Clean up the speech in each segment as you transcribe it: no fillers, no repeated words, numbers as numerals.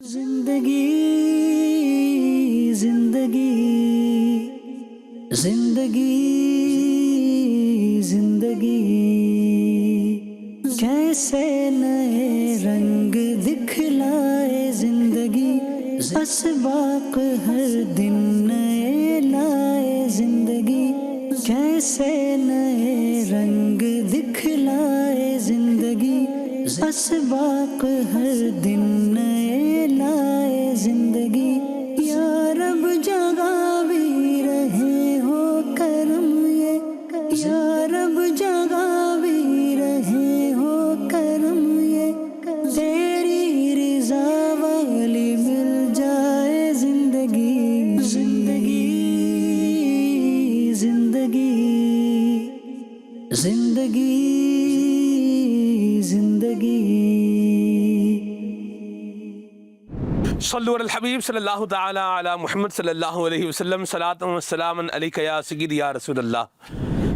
زندگی زندگی زندگی زندگی کیسے نئے رنگ دکھلائے زندگی، اسباق ہر دن نئے لائے زندگی، کیسے نئے رنگ دکھلائے زندگی، اسباق ہر دن نئے لائے زندگی۔ یا رب جگہ بھی رہے ہو کرم یہ، یا رب جگہ بھی رہے ہو کرم یہ، تیری رضا والی مل جائے زندگی۔ زندگی زندگی زندگی زندگی۔ صلو علی الحبیب صلی اللہ تعالی علی محمد صلی اللہ علیہ وسلم، صلاۃ و سلام علیک یا سیدی یا رسول اللہ۔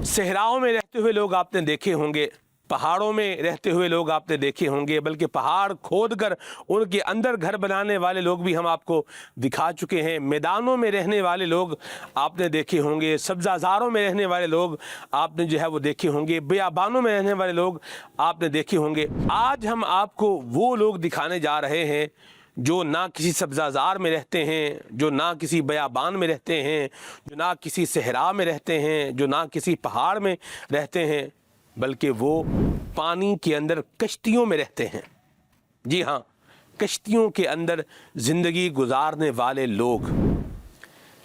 صحراؤں میں رہتے ہوئے لوگ آپ نے دیکھے ہوں گے، پہاڑوں میں رہتے ہوئے لوگ آپ نے دیکھے ہوں گے، بلکہ پہاڑ کھود کر ان کے اندر گھر بنانے والے لوگ بھی ہم آپ کو دکھا چکے ہیں، میدانوں میں رہنے والے لوگ آپ نے دیکھے ہوں گے، سبزہ زاروں میں رہنے والے لوگ آپ نے جو ہے وہ دیکھے ہوں گے، بیابانوں میں رہنے والے لوگ آپ نے دیکھے ہوں گے۔ آج ہم آپ کو وہ لوگ دکھانے جا رہے ہیں جو نہ کسی سبزہ زار میں رہتے ہیں، جو نہ کسی بیابان میں رہتے ہیں، جو نہ کسی صحرا میں رہتے ہیں، جو نہ کسی پہاڑ میں رہتے ہیں، بلکہ وہ پانی کے اندر کشتیوں میں رہتے ہیں۔ جی ہاں، کشتیوں کے اندر زندگی گزارنے والے لوگ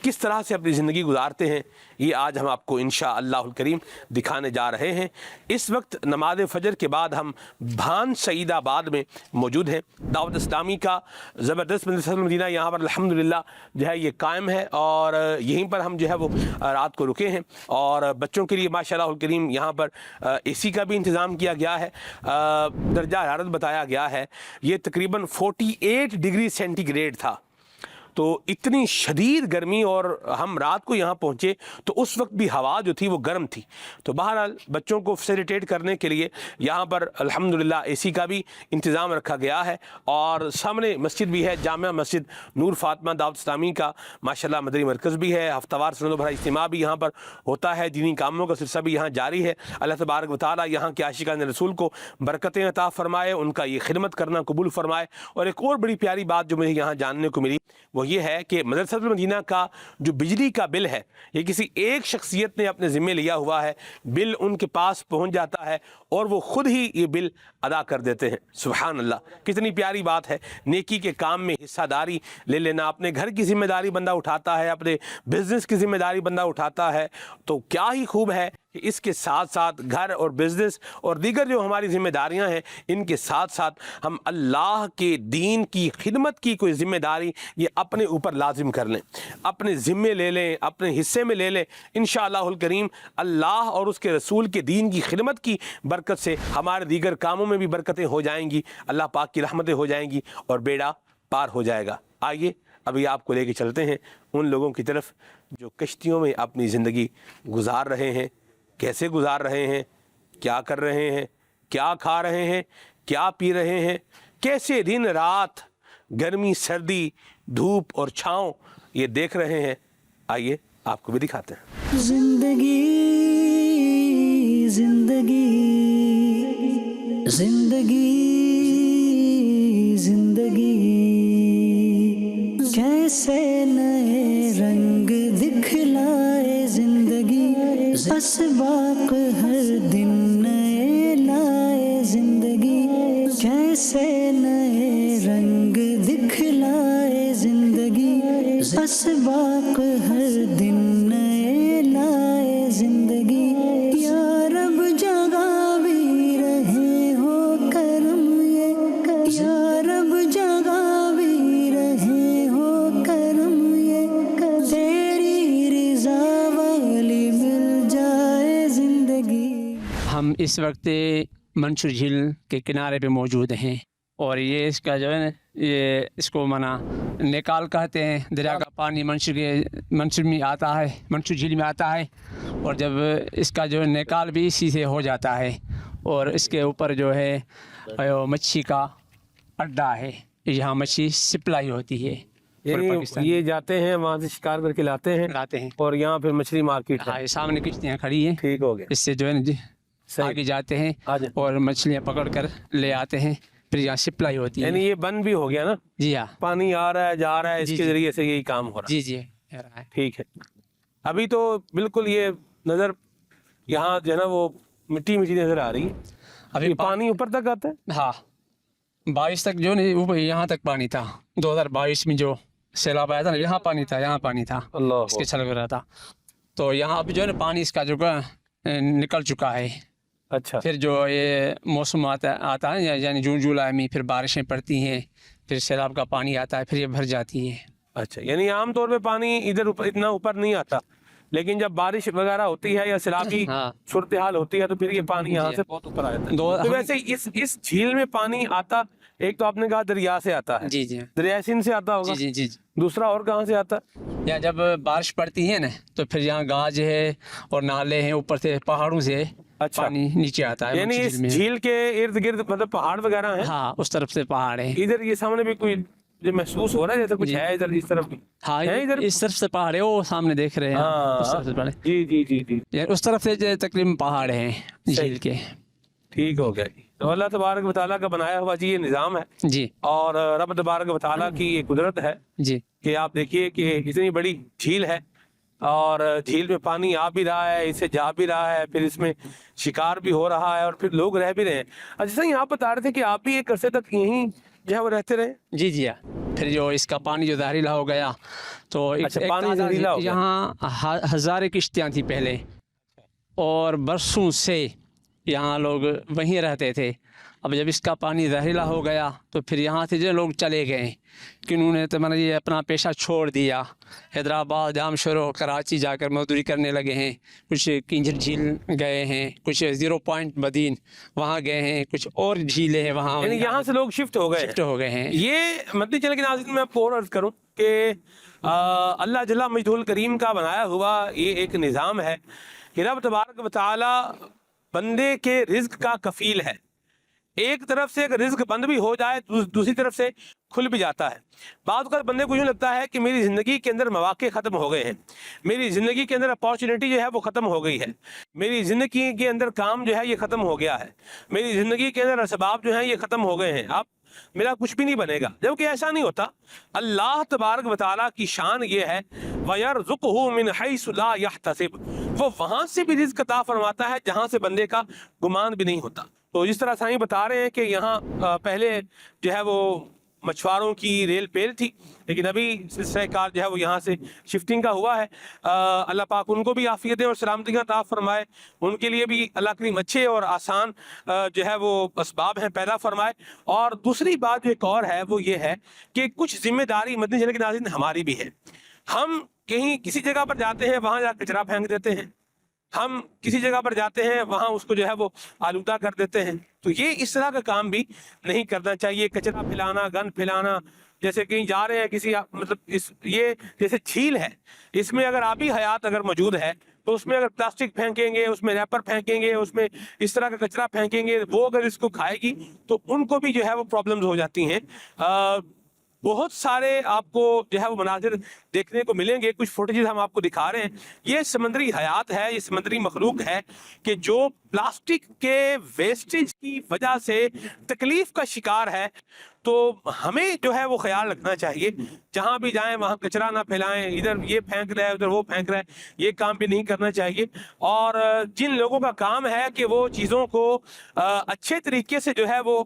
کس طرح سے اپنی زندگی گزارتے ہیں، یہ آج ہم آپ کو انشاءاللہ الکریم دکھانے جا رہے ہیں۔ اس وقت نماز فجر کے بعد ہم بھان سعید آباد میں موجود ہیں۔ دعوت اسلامی کا زبردست مدرسہ مدینہ یہاں پر الحمدللہ جو ہے یہ قائم ہے، اور یہیں پر ہم جو ہے وہ رات کو رکے ہیں، اور بچوں کے لیے ماشاءاللہ الکریم یہاں پر اے سی کا بھی انتظام کیا گیا ہے۔ درجہ حرارت بتایا گیا ہے، یہ تقریباً 48 ڈگری سینٹی گریڈ تھا، تو اتنی شدید گرمی، اور ہم رات کو یہاں پہنچے تو اس وقت بھی ہوا جو تھی وہ گرم تھی۔ تو بہرحال بچوں کو فیسیلیٹیٹ کرنے کے لیے یہاں پر الحمدللہ اے سی کا بھی انتظام رکھا گیا ہے، اور سامنے مسجد بھی ہے، جامع مسجد نور فاطمہ دعوت اسلامی کا ماشاءاللہ مدنی مرکز بھی ہے، ہفتہ وار سنت و بھرا اجتماع بھی یہاں پر ہوتا ہے، دینی کاموں کا سلسلہ بھی یہاں جاری ہے۔ اللہ تبارک و تعالیٰ یہاں کے عاشقان رسول کو برکتیں عطا فرمائے، ان کا یہ خدمت کرنا قبول فرمائے۔ اور ایک اور بڑی پیاری بات جو مجھے یہاں جاننے کو ملی وہ یہ ہے کہ مدرسہ المدینہ کا جو بجلی کا بل ہے، یہ کسی ایک شخصیت نے اپنے ذمہ لیا ہوا ہے، بل ان کے پاس پہنچ جاتا ہے اور وہ خود ہی یہ بل ادا کر دیتے ہیں۔ سبحان اللہ، کتنی پیاری بات ہے۔ نیکی کے کام میں حصہ داری لے لینا، اپنے گھر کی ذمہ داری بندہ اٹھاتا ہے، اپنے بزنس کی ذمہ داری بندہ اٹھاتا ہے، تو کیا ہی خوب ہے کہ اس کے ساتھ ساتھ گھر اور بزنس اور دیگر جو ہماری ذمہ داریاں ہیں، ان کے ساتھ ساتھ ہم اللہ کے دین کی خدمت کی کوئی ذمہ داری یہ اپنے اوپر لازم کر لیں، اپنے ذمے لے لیں، اپنے حصے میں لے لیں۔ انشاءاللہ الکریم اللہ اور اس کے رسول کے دین کی خدمت کی برکت سے ہمارے دیگر کاموں میں بھی برکتیں ہو جائیں گی، اللہ پاک کی رحمتیں ہو جائیں گی، اور بیڑا پار ہو جائے گا۔ آئیے ابھی آپ کو لے کے چلتے ہیں ان لوگوں کی طرف جو کشتیوں میں اپنی زندگی گزار رہے ہیں، کیسے گزار رہے ہیں، کیا کر رہے ہیں، کیا کھا رہے ہیں، کیا پی رہے ہیں، کیسے دن رات، گرمی سردی، دھوپ اور چھاؤں یہ دیکھ رہے ہیں۔ آئیے آپ کو بھی دکھاتے ہیں۔ زندگی زندگی زندگی زندگی کیسے نئے رنگ دکھلائے زندگی، اسباق ہر دن نئے لائے زندگی، کیسے نئے رنگ دکھلائے زندگی، اسباق ہر دن نئے لائے زندگی۔ یا رب جگہ بھی رہے ہو کرم یہ، یا رب جگہ بھی رہے ہو کرم یہ، تیری رضا والی مل جائے زندگی۔ ہم اس وقت منشور جھیل کے کنارے پہ موجود ہیں، اور یہ اس کا جو ہے یہ اس کو نکال کہتے ہیں۔ دریا کا پانی منشور میں آتا ہے، منشور جھیل میں آتا ہے، اور جب اس کا جو نکال بھی اسی سے ہو جاتا ہے، اور اس کے اوپر جو ہے مچھی کا اڈا ہے، यहाँ मछली सप्लाई होती है। यानी ये जाते हैं वहाँ से शिकार करके लाते हैं लाते हैं। और यहाँ फिर मछली मार्केट है। हाँ, ये सामने किश्तियाँ खड़ी हैं, ठीक हो गया। इससे जो है ना आगे जाते हैं आगे। और मछलियाँ पकड़ कर ले आते हैं, फिर यहाँ सप्लाई होती है। यानी ये बंद भी हो गया ना, जी हाँ, पानी आ रहा है जा रहा है, इसके जरिए से यही काम हो रहा जी जी हो रहा है। है। ठीक है। अभी तो बिल्कुल ये नज़र यहाँ जो है ना वो मिट्टी मिट्टी नज़र आ रही है। अभी ये पानी ऊपर तक आता है। हाँ, 22 तक जो नहीं ऊपर यहाँ तक पानी था। 2022 में जो सैलाब आया था ना, यहाँ पानी था, यहाँ पानी था, अल्लाह इसके छलक रहा था। तो यहाँ अभी जो है ना पानी इसका जो निकल चुका है। अच्छा। फिर जो ये मौसम आता है यानी जून जुलाई में, फिर बारिशें पड़ती हैं, फिर सैलाब का पानी आता है, फिर ये भर जाती है। अच्छा, यानी आमतौर पे पानी इधर ऊपर इतना ऊपर नहीं आता, लेकिन जब बारिश वगैरह होती है या सैलाबी हाँ। सूरत हाल होती है तो फिर ये पानी यहाँ से बहुत ऊपर आ जाता है। तो वैसे इस झील में पानी आता, एक तो आपने कहा दरिया से आता है, जी जी दरिया सिंध से आता होगा, जी जी जी। दूसरा और कहाँ से आता है? या जब बारिश पड़ती है ना तो फिर यहाँ गाज है और नाले हैं, ऊपर से पहाड़ों से अच्छा। पानी नीचे आता है। यानी इस झील के इर्द गिर्द मतलब पहाड़ वगैरह हैं? हाँ, उस तरफ से पहाड़ है। इधर ये सामने भी कोई जो महसूस हो रहा है जैसे कुछ है इधर इस तरफ भी? हाँ, है इधर? इस तरफ से पहाड़ है, वो सामने देख रहे हैं। हाँ। उस तरफ से पहाड़ है। जी जी जी जी, या उस तरफ से जो तकरीबन पहाड़ हैं झील के। ठीक हो गया जी। तो अल्लाह तबारक व तआला का बनाया हुआ जी ये निज़ाम है, जी और रब तबारक व तआला की ये कुदरत है जी कि आप देखिए कि इतनी बड़ी झील है और झील में पानी आ भी रहा है, इससे जा भी रहा है, फिर इसमें शिकार भी हो रहा है और फिर लोग रह भी रहे हैं। जैसा यहाँ बता रहे थे कि आप भी एक अरसे तक यहीं जो है वो रहते रहे। जी जी हाँ। फिर जो इसका पानी जो जहरीला हो गया तो अच्छा, पानी जहरीला हो गया। यहाँ हज़ारें किश्तियाँ थी पहले, और बरसों से यहाँ लोग वहीं रहते थे। अब जब इसका पानी जहरीला हो गया तो फिर यहाँ से जो लोग चले गए, कि उन्होंने तो मतलब ये अपना पेशा छोड़ दिया। हैदराबाद, जामशोरो, कराची जाकर मजदूरी करने लगे हैं। कुछ किंजर झील गए हैं, कुछ 0 पॉइंट मदीन वहाँ गए हैं, कुछ और झीलें हैं वहाँ, यानी यहाँ से लोग शिफ्ट हो गए हैं। ये मदनी चैनल के नाज़रीन मैं आपको और अर्ज करूँ कि अल्लाह जल्ला मजदूल करीम का बनाया हुआ ये एक निज़ाम है कि रब तबारक व तआला बंदे के रिज्क का कफील है। एक तरफ से अगर रिज्क बंद भी हो जाए तो दूसरी तरफ से खुल भी जाता है। बाद में बंदे को यूँ लगता है कि मेरी ज़िंदगी के अंदर मौक़े ख़त्म हो गए हैं, मेरी ज़िंदगी के अंदर अपॉर्चुनिटी जो है वो ख़त्म हो गई है, मेरी ज़िंदगी के अंदर काम जो है ये ख़त्म हो गया है, मेरी ज़िंदगी के अंदर असबाब जो हैं ये ख़त्म हो गए हैं, अब मेरा कुछ भी नहीं बनेगा। जबकि ऐसा नहीं होता। अल्लाह तबारक व तआला की शान ये है वयरज़ुक़हु मिन हैसु ला यहतसिब, वो वहाँ से भी रिज़्क़ अता फरमाता है जहाँ से बंदे का गुमान भी नहीं होता। तो जिस तरह साईं बता रहे हैं कि यहाँ पहले जो है वो मछुआरों की रेल पेल थी, लेकिन अभी सिलसिला जो है वो यहाँ से शिफ्टिंग का हुआ है। अल्लाह पाक उनको भी आफियतें और सलामतियाँ अता फरमाए, उनके लिए भी अल्लाह करीम अच्छे और आसान जो है वो असबाब हैं पैदा फरमाए। और दूसरी बात जो एक और है वो ये है कि कुछ जिम्मेदारी मदनी चैनल के नाज़रीन हमारी भी है। हम कहीं किसी जगह पर जाते हैं, वहाँ जाकर कचरा फेंक देते हैं, हम किसी जगह पर जाते हैं वहाँ उसको जो है वो आलूदा कर देते हैं। तो ये इस तरह का काम भी नहीं करना चाहिए। कचरा फैलाना, गंद फैलाना, जैसे कहीं जा रहे हैं किसी मतलब ये जैसे झील है, इसमें अगर आबी हयात अगर मौजूद है तो उसमें अगर प्लास्टिक फेंकेंगे, उसमें रैपर फेंकेंगे, उसमें इस तरह का कचरा फेंकेंगे, वो अगर इसको खाएगी तो उनको भी जो है वो प्रॉब्लम्स हो जाती हैं। बहुत सारे आपको जो है वो मनाजिर देखने को मिलेंगे, कुछ फुटेजेस हम आपको दिखा रहे हैं। ये समंदरी हयात है, ये समंदरी मखलूक है कि जो प्लास्टिक के वेस्टेज की वजह से तकलीफ का शिकार है। तो हमें जो है वो ख्याल रखना चाहिए, जहाँ भी जाएं वहाँ कचरा ना फैलाएं, इधर ये फेंक रहा है उधर वो फेंक रहा है, ये काम भी नहीं करना चाहिए। और जिन लोगों का काम है कि वो चीज़ों को अच्छे तरीके से जो है वो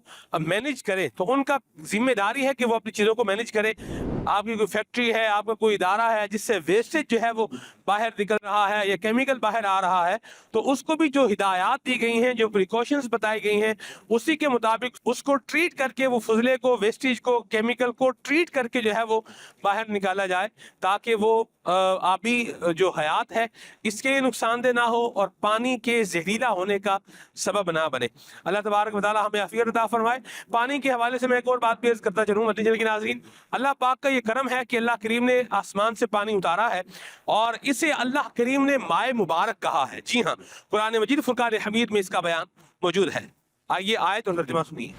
मैनेज करें, तो उनका जिम्मेदारी है कि वो अपनी चीज़ों को मैनेज करें। आपकी कोई फैक्ट्री है, आपका कोई इदारा है जिससे वेस्टेज जो है वो बाहर निकल रहा है या केमिकल बाहर आ रहा है, तो उसको भी जो हिदायत दी गई हैं, जो प्रिकॉशंस बताई गई हैं, उसी के मुताबिक उसको ट्रीट करके वो फजले को, वेस्टेज को, केमिकल को ट्रीट करके जो है वो बाहर निकाला जाए, ताकि वो आबी जो हयात है इसके नुकसानदेह ना हो और पानी के जहरीला होने का सबब ना बने। अल्लाह तबारक व तआला हमें आफियत अता फरमाए। पानी के हवाले से मैं एक और बात भी अर्ज़ करता चलूँ मदनी चैनल के नाज़रीन, अल्लाह पाक का ये करम है कि अल्लाह करीम ने आसमान से पानी उतारा है और इसे अल्लाह करीम ने माए मुबारक कहा है। जी हाँ, कुरान मजीद फुरकान हमीद में इसका बयान मौजूद है। आइए आयत और तर्जुमा सुनिए।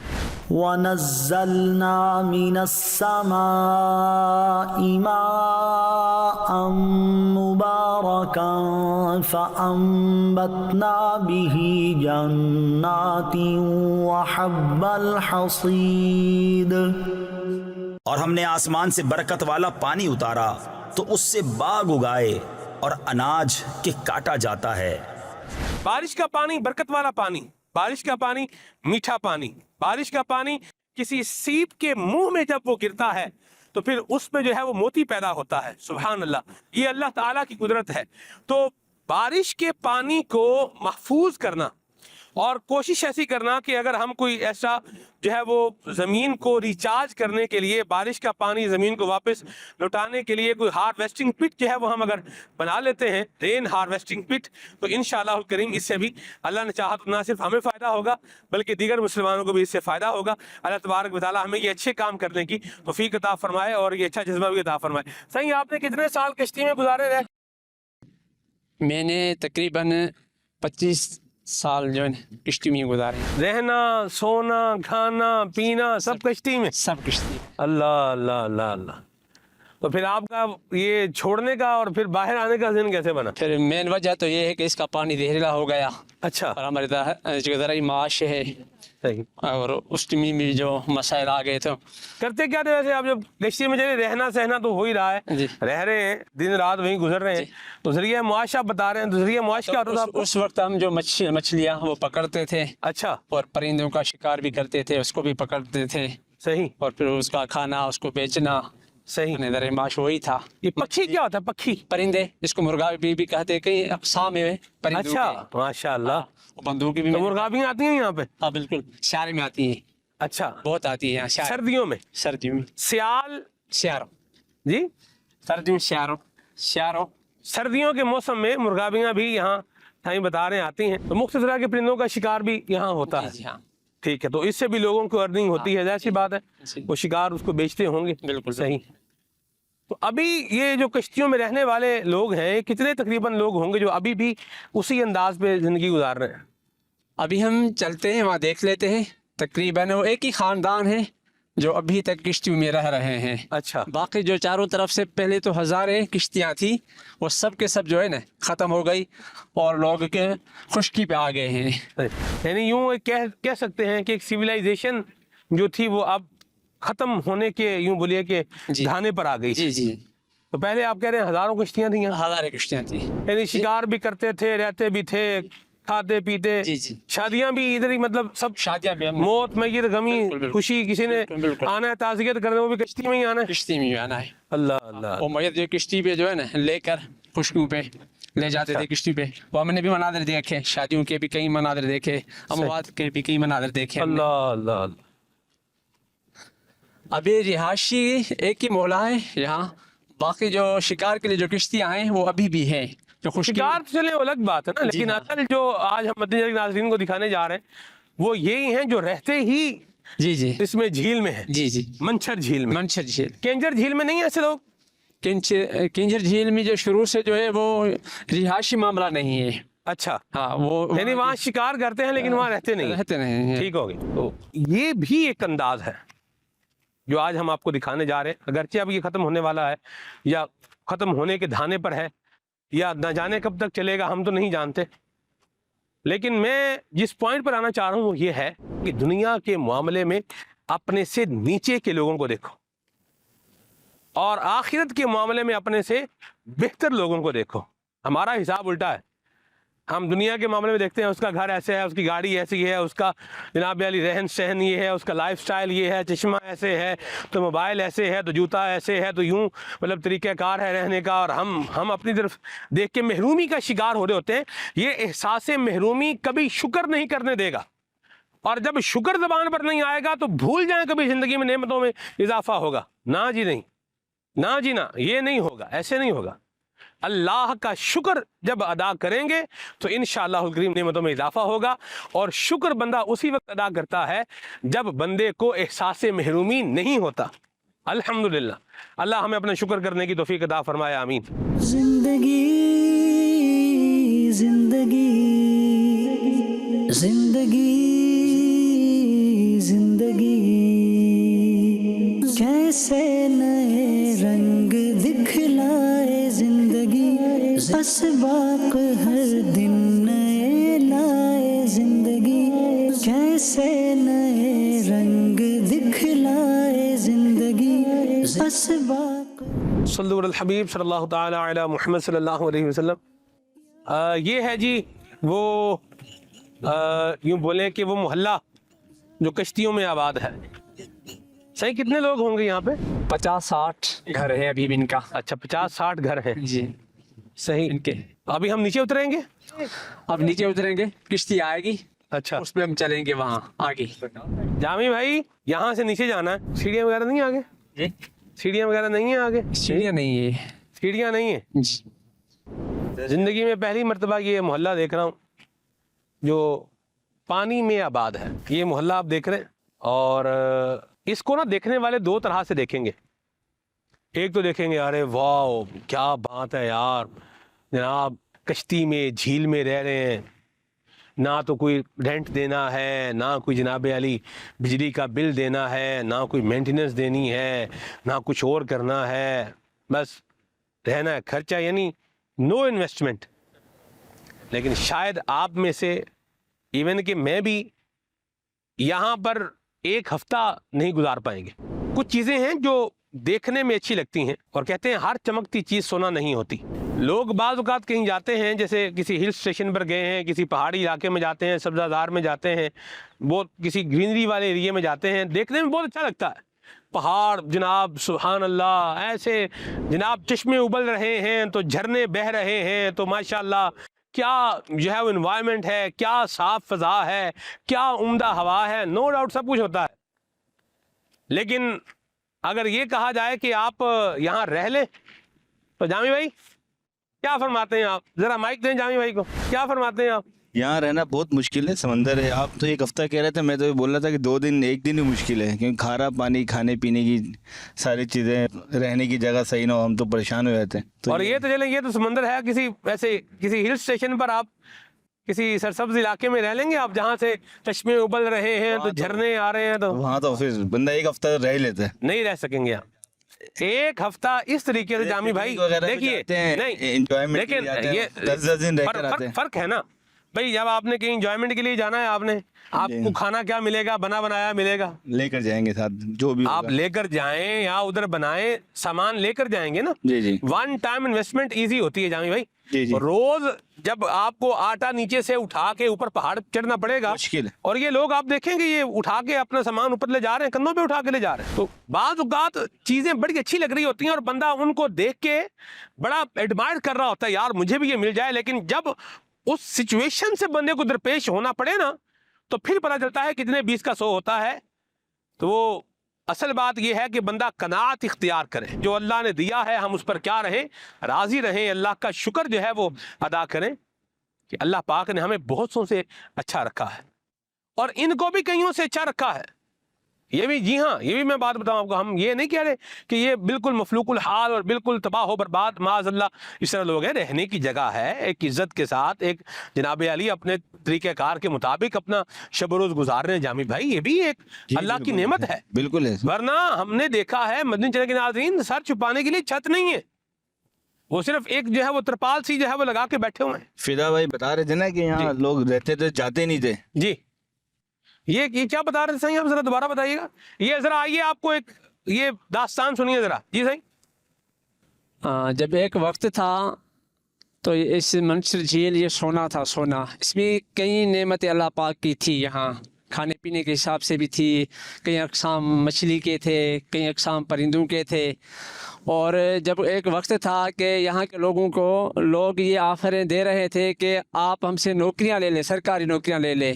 وَنَزَّلْنَا مِنَ السَّمَاءِ مَاءً مُبَارَكًا فَأَنبَتْنَا بِهِ جَنَّاتٍ وَحَبَّ الْحَصِيدِ۔ اور ہم نے آسمان سے برکت والا پانی اتارا تو اس سے باغ اگائے اور اناج کے کاٹا جاتا ہے۔ بارش کا پانی برکت والا پانی، بارش کا پانی میٹھا پانی، بارش کا پانی کسی سیپ کے منہ میں جب وہ گرتا ہے تو پھر اس میں جو ہے وہ موتی پیدا ہوتا ہے۔ سبحان اللہ، یہ اللہ تعالیٰ کی قدرت ہے۔ تو بارش کے پانی کو محفوظ کرنا اور کوشش ایسی کرنا کہ اگر ہم کوئی ایسا جو ہے وہ زمین کو ریچارج کرنے کے لیے، بارش کا پانی زمین کو واپس لوٹانے کے لیے کوئی ہارویسٹنگ پٹ جو ہے وہ ہم اگر بنا لیتے ہیں، رین ہارویسٹنگ پٹ، تو انشاءاللہ الکریم اس سے بھی اللہ نے چاہا تو نہ صرف ہمیں فائدہ ہوگا بلکہ دیگر مسلمانوں کو بھی اس سے فائدہ ہوگا۔ اللہ تبارک و تعالیٰ ہمیں یہ اچھے کام کرنے کی توفیق عطا فرمائے اور یہ اچھا جذبہ بھی عطا فرمائے۔ صحیح، آپ نے کتنے سال کشتی میں گزارے رہے؟ میں نے تقریباً 25 سال جو ہے کشتی میں گزارے، رہنا، سونا، کھانا، پینا سب کشتی میں؟ سب کشتی۔ اللہ اللہ اللہ اللہ۔ تو پھر آپ کا یہ چھوڑنے کا اور پھر باہر آنے کا ذہن کیسے بنا؟ پھر مین وجہ تو یہ ہے کہ اس کا پانی زہریلا ہو گیا اچھا، اور ہمارے جو زرعی معاش ہے صحیح۔ اور اس میں بھی جو مسائل آ گئے تو کرتے کیا تھے ویسے آپ جب کشتی میں چلے؟ رہنا سہنا تو ہو ہی رہا ہے، جی، رہ رہے ہیں، دن رات وہیں گزر رہے ہیں، تو ذریعہ معاش آپ بتا رہے ہیں، تو ذریعہ معاش کیا ہوتا تھا آپ کو؟ اس وقت ہم جو مچھلیاں وہ پکڑتے تھے اچھا، اور پرندوں کا شکار بھی کرتے تھے، اس کو بھی پکڑتے تھے صحیح اور پھر اس کا کھانا، اس کو بیچنا، صحیح۔ ذرعی معاش وہی تھا۔ یہ پکھی کیا ہوتا ہے؟ پکھی؟ پرندے، جس کو مرغا بھی کہتے ہیں، کئی اقسام ہے پرندوں اچھا، کے۔ ماشاء اللہ۔ بندوق بھی تو مرغابیاں آتی ہیں یہاں پہ؟ ہاں بالکل، شہر میں آتی ہیں، اچھا، بہت آتی ہیں یہاں سردیوں میں؟ سردیوں میں سیال سیاروں، جی، سردیوں میں سیاروں سردیوں کے موسم میں مرغابیاں بھی یہاں ہمیں بتا رہے ہیں آتی ہیں، تو مختلف طرح کے پرندوں کا شکار بھی یہاں ہوتا ہے۔ جی ہاں ٹھیک ہے، تو اس سے بھی لوگوں کو ارننگ ہوتی ہے، ظاہر سی بات ہے، جی۔ وہ شکار اس کو بیچتے ہوں گے۔ بالکل صحیح۔ تو ابھی یہ جو کشتیوں میں رہنے والے لوگ ہیں، کتنے تقریباً لوگ ہوں گے جو ابھی بھی اسی انداز پہ زندگی گزار رہے ہیں؟ ابھی ہم چلتے ہیں وہاں دیکھ لیتے ہیں، تقریباً وہ ایک ہی خاندان ہے جو ابھی تک کشتیوں میں رہ رہے ہیں۔ اچھا، باقی جو چاروں طرف سے پہلے تو ہزاریں کشتیاں تھیں، وہ سب کے سب جو ہے نا ختم ہو گئی اور لوگ کے خشکی پہ آ گئے ہیں۔ یعنی یوں کہہ سکتے ہیں کہ ایک سویلائزیشن جو تھی وہ اب ختم ہونے کے، یوں بولیے کہ جی، دھانے پر آ گئی۔ جی جی، تو پہلے آپ کہہ رہے ہیں ہزاروں کشتیاں تھیں یہاں؟ ہزاریں کشتیاں تھیں، یعنی شکار بھی کرتے تھے، رہتے بھی تھے، کھاتے پیتے، جی جی، شادیاں بھی ادھر ہی، مطلب سب شادیاں بھی ہم موت میت غمی بالکل، بالکل، خوشی، کسی نے بالکل، بالکل، آنا ہے تعزیت کرنے، وہ بھی کشتی میں ہی آنا ہے۔ کشتی میں آنا ہے۔ اللہ اللہ۔ وہ میت جو کشتی پہ جو ہے نا لے کر خشکیوں پہ لے جاتے تھے کشتی پہ، وہ ہم نے بھی مناظر دیکھے، شادیوں کے بھی کئی مناظر دیکھے، اموات کے بھی کئی مناظر دیکھے ہم نے۔ اللہ اللہ اللہ۔ ابھی رہائشی ایک ہی مولا ہے یہاں، باقی جو شکار کے لیے جو کشتیاں ہیں وہ ابھی بھی ہیں، جو خشکی۔ شکار تو چلے الگ بات ہے نا، لیکن ہاں۔ اصل جو آج ہم مدنی چینل کے ناظرین کو دکھانے جا رہے ہیں وہ یہی ہیں جو رہتے ہی جی جی اس میں جھیل میں ہے، جی جی، منچھر جھیل میں۔ منچر جھیل، کینجر جھیل میں نہیں ہیں ایسے لوگ؟ کنجر جھیل میں جو شروع سے جو ہے وہ رہائشی معاملہ نہیں ہے۔ اچھا، ہاں، وہ یعنی وہاں شکار کرتے ہیں لیکن وہاں رہتے نہیں ہیں۔ رہتے نہیں ہیں۔ ٹھیک ہو گئی۔ تو یہ بھی ایک انداز ہے جو آج ہم آپ کو دکھانے جا رہے ہیں، اگرچہ اب یہ ختم ہونے والا ہے یا ختم ہونے کے دھانے پر ہے یا نہ جانے کب تک چلے گا ہم تو نہیں جانتے، لیکن میں جس پوائنٹ پر آنا چاہ رہا ہوں وہ یہ ہے کہ دنیا کے معاملے میں اپنے سے نیچے کے لوگوں کو دیکھو اور آخرت کے معاملے میں اپنے سے بہتر لوگوں کو دیکھو۔ ہمارا حساب الٹا ہے، ہم دنیا کے معاملے میں دیکھتے ہیں اس کا گھر ایسے ہے، اس کی گاڑی ایسی ہے، اس کا جناب علی رہن سہن یہ ہے، اس کا لائف سٹائل یہ ہے، چشمہ ایسے ہے، تو موبائل ایسے ہے، تو جوتا ایسے ہے، تو یوں مطلب طریقہ کار ہے رہنے کا، اور ہم اپنی طرف دیکھ کے محرومی کا شکار ہو رہے ہوتے ہیں۔ یہ احساس محرومی کبھی شکر نہیں کرنے دے گا، اور جب شکر زبان پر نہیں آئے گا تو بھول جائیں کبھی زندگی میں نعمتوں میں اضافہ ہوگا۔ نہ جی نہیں، نہ جی نہ، یہ نہیں ہوگا، ایسے نہیں ہوگا۔ اللہ کا شکر جب ادا کریں گے تو انشاءاللہ الکریم نعمتوں میں اضافہ ہوگا، اور شکر بندہ اسی وقت ادا کرتا ہے جب بندے کو احساس محرومی نہیں ہوتا۔ الحمدللہ، اللہ ہمیں اپنا شکر کرنے کی توفیق عطا فرمائے، آمین۔ زندگی زندگی زندگی زندگی کیسے نئے رنگ دکھلائے زندگی اسباق ہر دن نئے لائے زندگی کیسے نئے رنگ دکھلائے زندگی اسباق. صلو علی الحبیب صلی اللہ تعالی علی محمد صلی اللہ علیہ وسلم. یہ ہے جی وہ یوں بولیں کہ وہ محلہ جو کشتیوں میں آباد ہے. صحیح کتنے لوگ ہوں گے یہاں پہ؟ 50-60 گھر ہیں ابھی بھی ان کا. اچھا 50-60 گھر ہیں جی صحیح. ان کے ابھی ہم نیچے اتریں گے. اب نیچے اتریں گے, کشتی آئے گی, اچھا اس پہ ہم چلیں گے وہاں آگے. جامی بھائی یہاں سے نیچے جانا ہے. سیڑھیاں وغیرہ نہیں آگے؟ جی سیڑھیاں وغیرہ نہیں ہیں آگے؟ سیڑھیاں نہیں ہے. سیڑھیاں نہیں ہیں. جی زندگی میں پہلی مرتبہ یہ محلہ دیکھ رہا ہوں جو پانی میں آباد ہے. یہ محلہ آپ دیکھ رہے ہیں اور اس کو نا دیکھنے والے دو طرح سے دیکھیں گے. ایک تو دیکھیں گے ارے واو کیا بات ہے یار, جناب کشتی میں جھیل میں رہ رہے ہیں, نہ تو کوئی رینٹ دینا ہے, نہ کوئی جناب علی بجلی کا بل دینا ہے, نہ کوئی مینٹیننس دینی ہے, نہ کچھ اور کرنا ہے, بس رہنا ہے خرچہ, یعنی نو انویسٹمنٹ. لیکن شاید آپ میں سے ایون کہ میں بھی یہاں پر ایک ہفتہ نہیں گزار پائیں گے. کچھ چیزیں ہیں جو دیکھنے میں اچھی لگتی ہیں اور کہتے ہیں ہر چمکتی چیز سونا نہیں ہوتی. لوگ بعض اوقات کہیں جاتے ہیں, جیسے کسی ہل اسٹیشن پر گئے ہیں, کسی پہاڑی علاقے میں جاتے ہیں, سبزہ زار میں جاتے ہیں, وہ کسی گرینری والے ایریے میں جاتے ہیں, دیکھنے میں بہت اچھا لگتا ہے. پہاڑ جناب سبحان اللہ ایسے جناب چشمے ابل رہے ہیں تو جھرنے بہہ رہے ہیں تو ماشاءاللہ کیا جو ہے وہ انوائرمنٹ ہے, کیا صاف فضا ہے, کیا عمدہ ہوا ہے. نو ڈاؤٹ سب کچھ ہوتا ہے. لیکن اگر یہ کہا جائے کہ آپ یہاں رہ لیں تو جامی بھائی کیا فرماتے ہیں آپ؟ ذرا مائک دیں جامی بھائی کو, کیا فرماتے ہیں آپ؟ یہاں رہنا بہت مشکل ہے, سمندر ہے. آپ تو ایک ہفتہ کہہ رہے تھے, میں تو یہ بول رہا تھا کہ 2 دن 1 دن ہی مشکل ہے, کیونکہ کھارا پانی, کھانے پینے کی ساری چیزیں, رہنے کی جگہ صحیح نہ ہو, ہم تو پریشان ہو جاتے ہیں. اور یہ تو چلیں یہ تو سمندر ہے, کسی ایسے کسی ہل اسٹیشن پر آپ کسی سرسبز علاقے میں رہ لیں گے آپ جہاں سے چشمے ابل رہے ہیں تو جھرنے آ رہے ہیں, تو وہاں تو پھر بندہ ایک ہفتہ رہ لیتا ہے. نہیں رہ سکیں گے آپ. ایک ہفتہ اس طریقے سے جامی بھائی دیکھیے, نہیں لیکن یہ فرق ہے نا بھائی. جب آپ نے کہیں انجوائمنٹ کے لیے جانا ہے, آپ نے آپ کو کھانا کیا ملے گا؟ بنا بنایا ملے گا, لے کر جائیں گے ساتھ جو بھی آپ لے کر جائیں یا ادھر بنائیں, سامان لے کر جائیں گے نا. جی جی ون ٹائم انویسٹمنٹ ایزی ہوتی ہے جامی بھائی. جی جی روز جب آپ کو آٹا نیچے سے اٹھا کے اوپر پہاڑ چڑھنا پڑے گا, مشکل ہے. اور یہ لوگ آپ دیکھیں گے یہ اٹھا کے اپنا سامان اوپر لے جا رہے ہیں, کندھوں پہ اٹھا کے لے جا رہے ہیں. تو بعض اوقات چیزیں بڑی اچھی لگ رہی ہوتی ہیں اور بندہ ان کو دیکھ کے بڑا ایڈمائر کر رہا ہوتا ہے, یار مجھے بھی یہ مل جائے. لیکن جب اس سچویشن سے بندے کو درپیش ہونا پڑے نا تو پھر پتہ چلتا ہے کتنے 20 کا 100 ہوتا ہے. تو وہ اصل بات یہ ہے کہ بندہ قناعت اختیار کرے, جو اللہ نے دیا ہے ہم اس پر کیا رہیں, راضی رہیں, اللہ کا شکر جو ہے وہ ادا کریں کہ اللہ پاک نے ہمیں بہت سو سے اچھا رکھا ہے اور ان کو بھی کئیوں سے اچھا رکھا ہے. یہ بھی جی ہاں, یہ بھی میں بات بتاؤں آپ کو, ہم یہ نہیں کہہ رہے کہ یہ بالکل مفلوق الحال اور بالکل تباہ و برباد معاذ اللہ اس طرح لوگ ہیں. رہنے کی جگہ ہے, ایک عزت کے ساتھ, ایک جناب علی اپنے طریقہ کار کے مطابق اپنا شب و روز گزار رہے ہیں. جامی بھائی یہ بھی ایک اللہ کی نعمت ہے. بالکل ہے, ورنہ ہم نے دیکھا ہے مدنی چینل کے ناظرین, سر چھپانے کے لیے چھت نہیں ہے, وہ صرف ایک جو ہے وہ ترپال سی جو ہے وہ لگا کے بیٹھے ہوئے ہیں. فدا بھائی بتا رہے تھے نا کہ یہاں لوگ رہتے تھے, جاتے نہیں تھے. جی یہ کیا بتا رہے تھے صحیح, آپ ذرا دوبارہ بتائیے گا. یہ ذرا آئیے آپ کو ایک یہ داستان سنیے ذرا. جی صحیح. جب ایک وقت تھا تو اس منشر جھیل یہ سونا تھا, سونا. اس میں کئی نعمتیں اللہ پاک کی تھی, یہاں کھانے پینے کے حساب سے بھی تھی, کئی اقسام مچھلی کے تھے, کئی اقسام پرندوں کے تھے. اور جب ایک وقت تھا کہ یہاں کے لوگوں کو لوگ یہ آفریں دے رہے تھے کہ آپ ہم سے نوکریاں لے لیں, سرکاری نوکریاں لے لیں,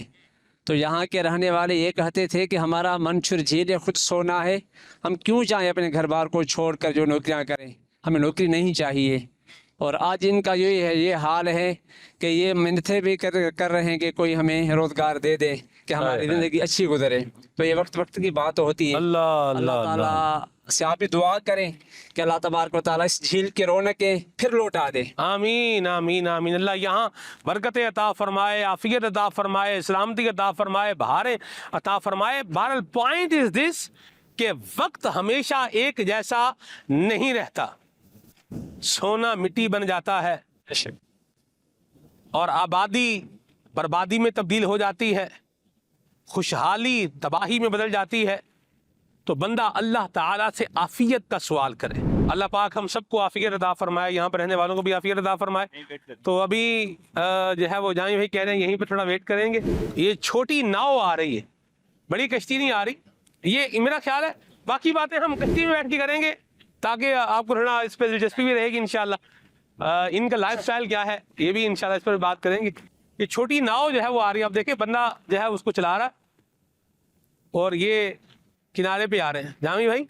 تو یہاں کے رہنے والے یہ کہتے تھے کہ ہمارا منشر جھیل خود سونا ہے, ہم کیوں چاہیں اپنے گھر بار کو چھوڑ کر جو نوکریاں کریں, ہمیں نوکری نہیں چاہیے. اور آج ان کا یہ حال ہے کہ یہ منتیں بھی کر رہے ہیں کہ کوئی ہمیں روزگار دے دے کہ ہماری زندگی اچھی گزرے. تو یہ وقت کی بات ہوتی ہے. اللہ اللہ تعالیٰ से आप भी दुआ करें कि अल्लाह तबारक व तआला इस झील की रौनकें फिर लौटा दे। आमीन आमीन आमीन। अल्लाह यहाँ बरकत अता फरमाए, आफियत अता फरमाए, सलामती अता फरमाए, बहारें अता फरमाए। बहरहाल पॉइंट इज़ दिस कि वक्त हमेशा एक जैसा नहीं रहता, सोना मिट्टी बन जाता है और आबादी बर्बादी में तब्दील हो जाती है, खुशहाली तबाही में बदल जाती है। तो बंदा अल्लाह ताला से आफियत का सवाल करे। अल्लाह पाक हम सबको आफियत अता फरमाए, यहाँ पर रहने वालों को भी आफियत अता फरमाए। तो अभी जो है वो जाएं भाई कह रहे हैं यहीं पर थोड़ा वेट करेंगे। ये छोटी नाव आ रही है, बड़ी कश्ती नहीं आ रही। ये मेरा ख्याल है बाकी बातें हम कश्ती में बैठ के करेंगे ताकि आपको थोड़ा इस पर दिलचस्पी भी रहेगी इंशाल्लाह। इनका लाइफ स्टाइल क्या है ये भी इंशाल्लाह इस पर बात करेंगे। ये छोटी नाव जो है वो आ रही है, आप देखें बंदा जो है उसको चला रहा है और ये किनारे पे आ रहे हैं। जामी भाई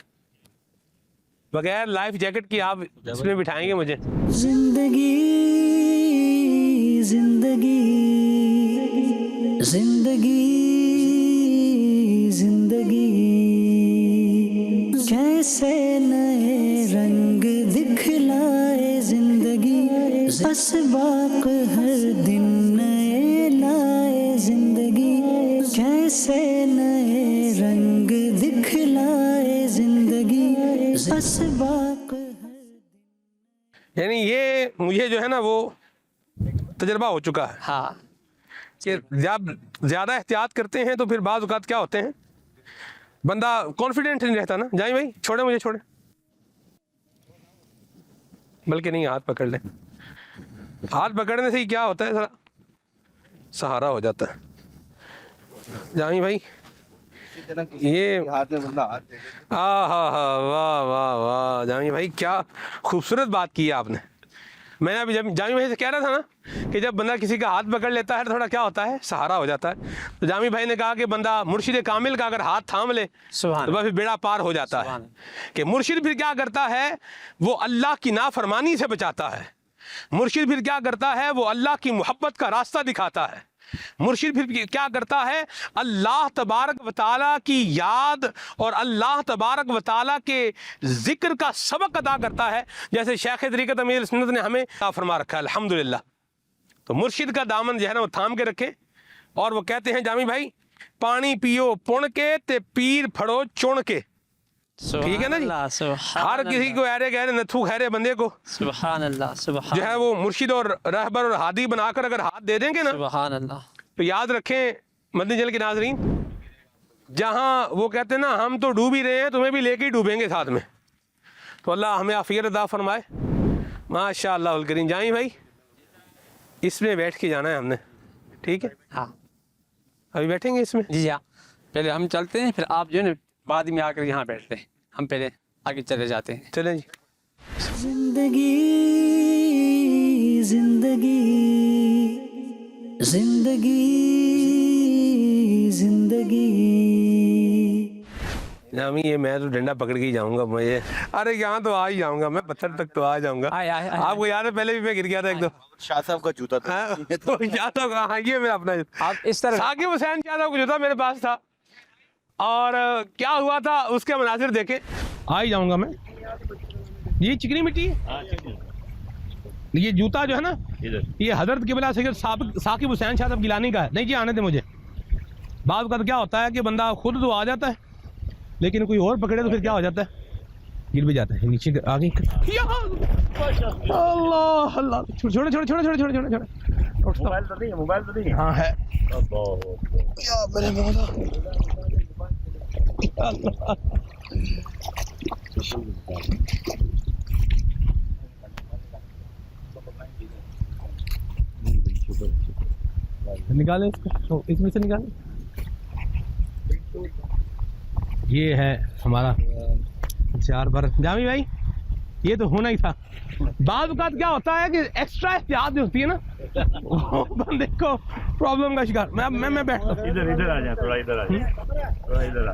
बगैर लाइफ जैकेट की आप इसमें बिठाएंगे मुझे? जिंदगी जिंदगी जिंदगी जिंदगी कैसे नए रंग दिखलाए जिंदगी, असबाक हर दिन नए लाए जिंदगी, कैसे नए रंग दिखलाए जिंदगी, असबाक हर। यानी ये मुझे जो है ना वो तजर्बा हो चुका है हाँ कि जब ज़्यादा एहतियात करते हैं तो फिर बाज़ औक़ात क्या होते हैं बंदा कॉन्फिडेंट नहीं रहता ना। जाए भाई छोड़े मुझे, छोड़े, बल्कि नहीं हाथ पकड़ ले। हाथ पकड़ने से ही क्या होता है ज़रा सहारा हो जाता है। जामी भाई ये हाथ में बंदा हाथ दे हाँ हाँ हाँ वाह वाह वाह जामी भाई क्या खूबसूरत बात की है आपने। मैंने अभी जब जामी भाई से कह रहा था ना कि जब बंदा किसी का हाथ पकड़ लेता है तो थोड़ा क्या होता है सहारा हो जाता है। तो जामी भाई ने कहा कि बंदा मुर्शिद कामिल का अगर हाथ थाम ले तो वह फिर बेड़ा पार हो जाता है। कि मुर्शिद फिर क्या करता है वो अल्लाह की नाफरमानी से बचाता है। मुर्शिद फिर क्या करता है वो अल्लाह की मोहब्बत का रास्ता दिखाता है। मुर्शिद फिर क्या करता है अल्लाह तबारक व तआला की याद और अल्लाह तबारक व तआला के ज़िक्र का सबक अदा करता है, जैसे शेख तरीक़त अमीर सुन्नत ने हमें फरमा रखा है अल्हम्दुलिल्लाह। तो मुर्शिद का दामन जो है ना वो थाम के रखें और वो कहते हैं जामी भाई पानी पियो पुण के ते पीर फड़ो चुन के। ठीक है ना जी, हर किसी को ऐरे गहरे नथू खैरे बंदे को सुभान अल्लाह जो है वो मुर्शिद और रहबर और हादी बनाकर अगर हाथ दे देंगे ना सुभान अल्लाह। तो याद रखें मदनी जल के नाजरीन, जहाँ वो कहते हैं ना हम तो डूब ही रहे हैं तुम्हें भी लेके ही डूबेंगे साथ में। तो अल्लाह हमें आफियत अता फरमाए माशा अल्लाह करीम। जाई भाई इसमें बैठ के जाना है हमने, ठीक है हाँ अभी बैठेंगे इसमें। जी हाँ, पहले हम चलते हैं फिर आप जो है ना बाद में आकर यहाँ बैठते हैं, हम पहले आगे चले जाते हैं। चलें जी। जिंदगी जिंदगी जिंदगी जिंदगी। जामी ये मैं तो डंडा पकड़ के ही जाऊंगा मुझे। अरे यहाँ तो आ ही जाऊंगा मैं, पत्थर तक तो आ जाऊंगा। आपको याद है पहले भी मैं गिर गया था एक दो। शाह साहब का जूता था। हाँ, तो याद होगा हाँ ये मेरा अपना आप इस तरह साकिब हुसैन शाह साहब का जूता मेरे पास था और क्या हुआ था उसके मनासिर देखे। आ ही जाऊंगा मैं। ये चिकनी मिट्टी है, ये जूता जो है ना ये हजरत क़िबला सैयद साकिब हुसैन शाह साहब गिलानी का है। नहीं जी आने दे मुझे। बात का क्या होता है कि बंदा खुद तो आ जाता है लेकिन कोई और पकड़े तो फिर क्या हो जाता है गिर भी जाता है नीचे आगे। अल्लाह अल्लाह छोड़ छोड़ छोड़ छोड़ छोड़ छोड़ छोड़ छोड़। मोबाइल तो नहीं हाँ है निकाले इसको, इसमें से निकाले। ये है हमारा चार बार। जामी भाई ये तो होना ही था। बाद वक़्त क्या होता है कि एक्स्ट्रा एहतियात जो होती है ना वो बंदे को प्रॉब्लम का शिकार। मैं बैठता हूँ। इधर आ जा, थोड़ा इधर आ जा, थोड़ा इधर आ।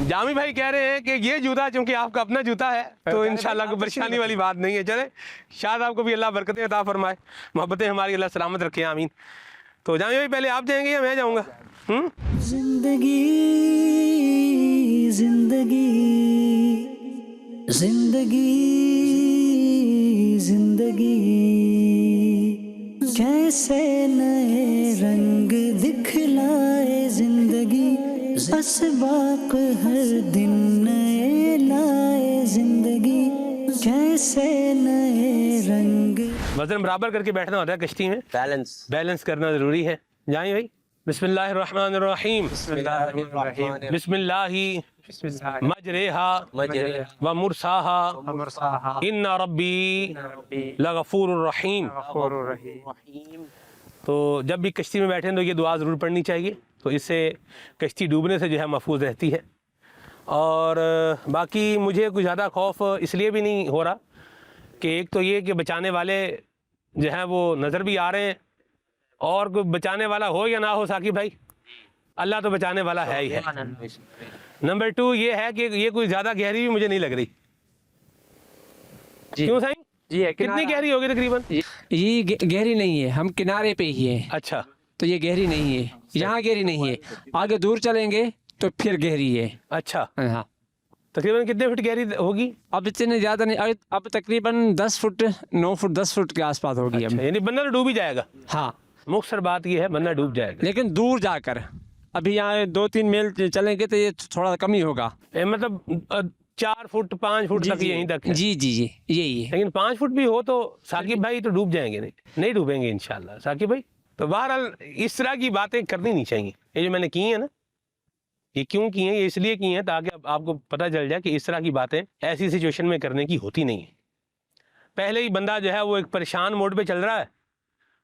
जामी भाई कह रहे हैं कि ये जूता चूंकि आपका अपना जूता है तो इंशाल्लाह कोई परेशानी वाली बात नहीं है। चले शायद आपको भी अल्लाह बरकतें अता फरमाए, मोहब्बतें हमारी अल्लाह सलामत रखे, आमीन। तो जामी भाई पहले आप जाएंगे या मैं जाऊँगा? जिंदगी जिंदगी जिंदगी जिंदगी कैसे नए रंग दिखलाए जिंदगी, असबाक हर दिन नए लाए जिंदगी, कैसे नए रंग। वजन बराबर करके बैठना होता है कश्ती में, बैलेंस करना ज़रूरी है। जाएं भाई। बिस्मिल्लाहिर्रहमानिर्रहीम। बिस्मिल्लाहि मजरेहा व मुरसाहा इन्ना रब्बी लगफूरुर रहीम। तो जब भी कश्ती में बैठें तो ये दुआ ज़रूर पढ़नी चाहिए, तो इससे कश्ती डूबने से जो है महफूज रहती है। और बाकी मुझे कुछ ज़्यादा खौफ इसलिए भी नहीं हो रहा कि एक तो ये कि बचाने वाले जो हैं वो नज़र भी आ रहे हैं, और कोई बचाने वाला हो या ना हो साकिब भाई, अल्लाह तो बचाने वाला है ही है। नंबर 2 ये है कि ये कोई ज़्यादा गहरी भी मुझे नहीं लग रही। क्यों साईं? जी है, कितनी गहरी होगी तकरीबन? ये गहरी नहीं है, हम किनारे पे ही है। अच्छा, तो ये गहरी नहीं है, यहाँ गहरी नहीं है, आगे दूर चलेंगे तो फिर गहरी है। अच्छा, हाँ, तकरीबन कितने फुट गहरी होगी? अब इतने ज़्यादा नहीं, अब तकरीबन 10 फुट 9 फुट 10 फुट के आसपास होगी। अच्छा, यानी बंदा तो डूब ही जाएगा। हाँ, मुख्तसर बात ये है, बंदा डूब जाएगा। लेकिन दूर जाकर, अभी यहाँ 2-3 मील चलेंगे तो ये थोड़ा कम ही होगा। मतलब 4 फुट 5 फुट तक यहीं तक है। जी जी जी, यही है। लेकिन 5 फुट भी हो तो साकिब भाई तो डूब जाएंगे, नहीं डूबेंगे इंशाल्लाह साकिब भाई। तो बहरहाल इस तरह की बातें करनी नहीं चाहिए। ये जो मैंने की है ना, ये क्यों की हैं? ये इसलिए की हैं ताकि आपको पता चल जाए कि इस तरह की बातें ऐसी सिचुएशन में करने की होती नहीं है। पहले ही बंदा जो है वो एक परेशान मोड पे चल रहा है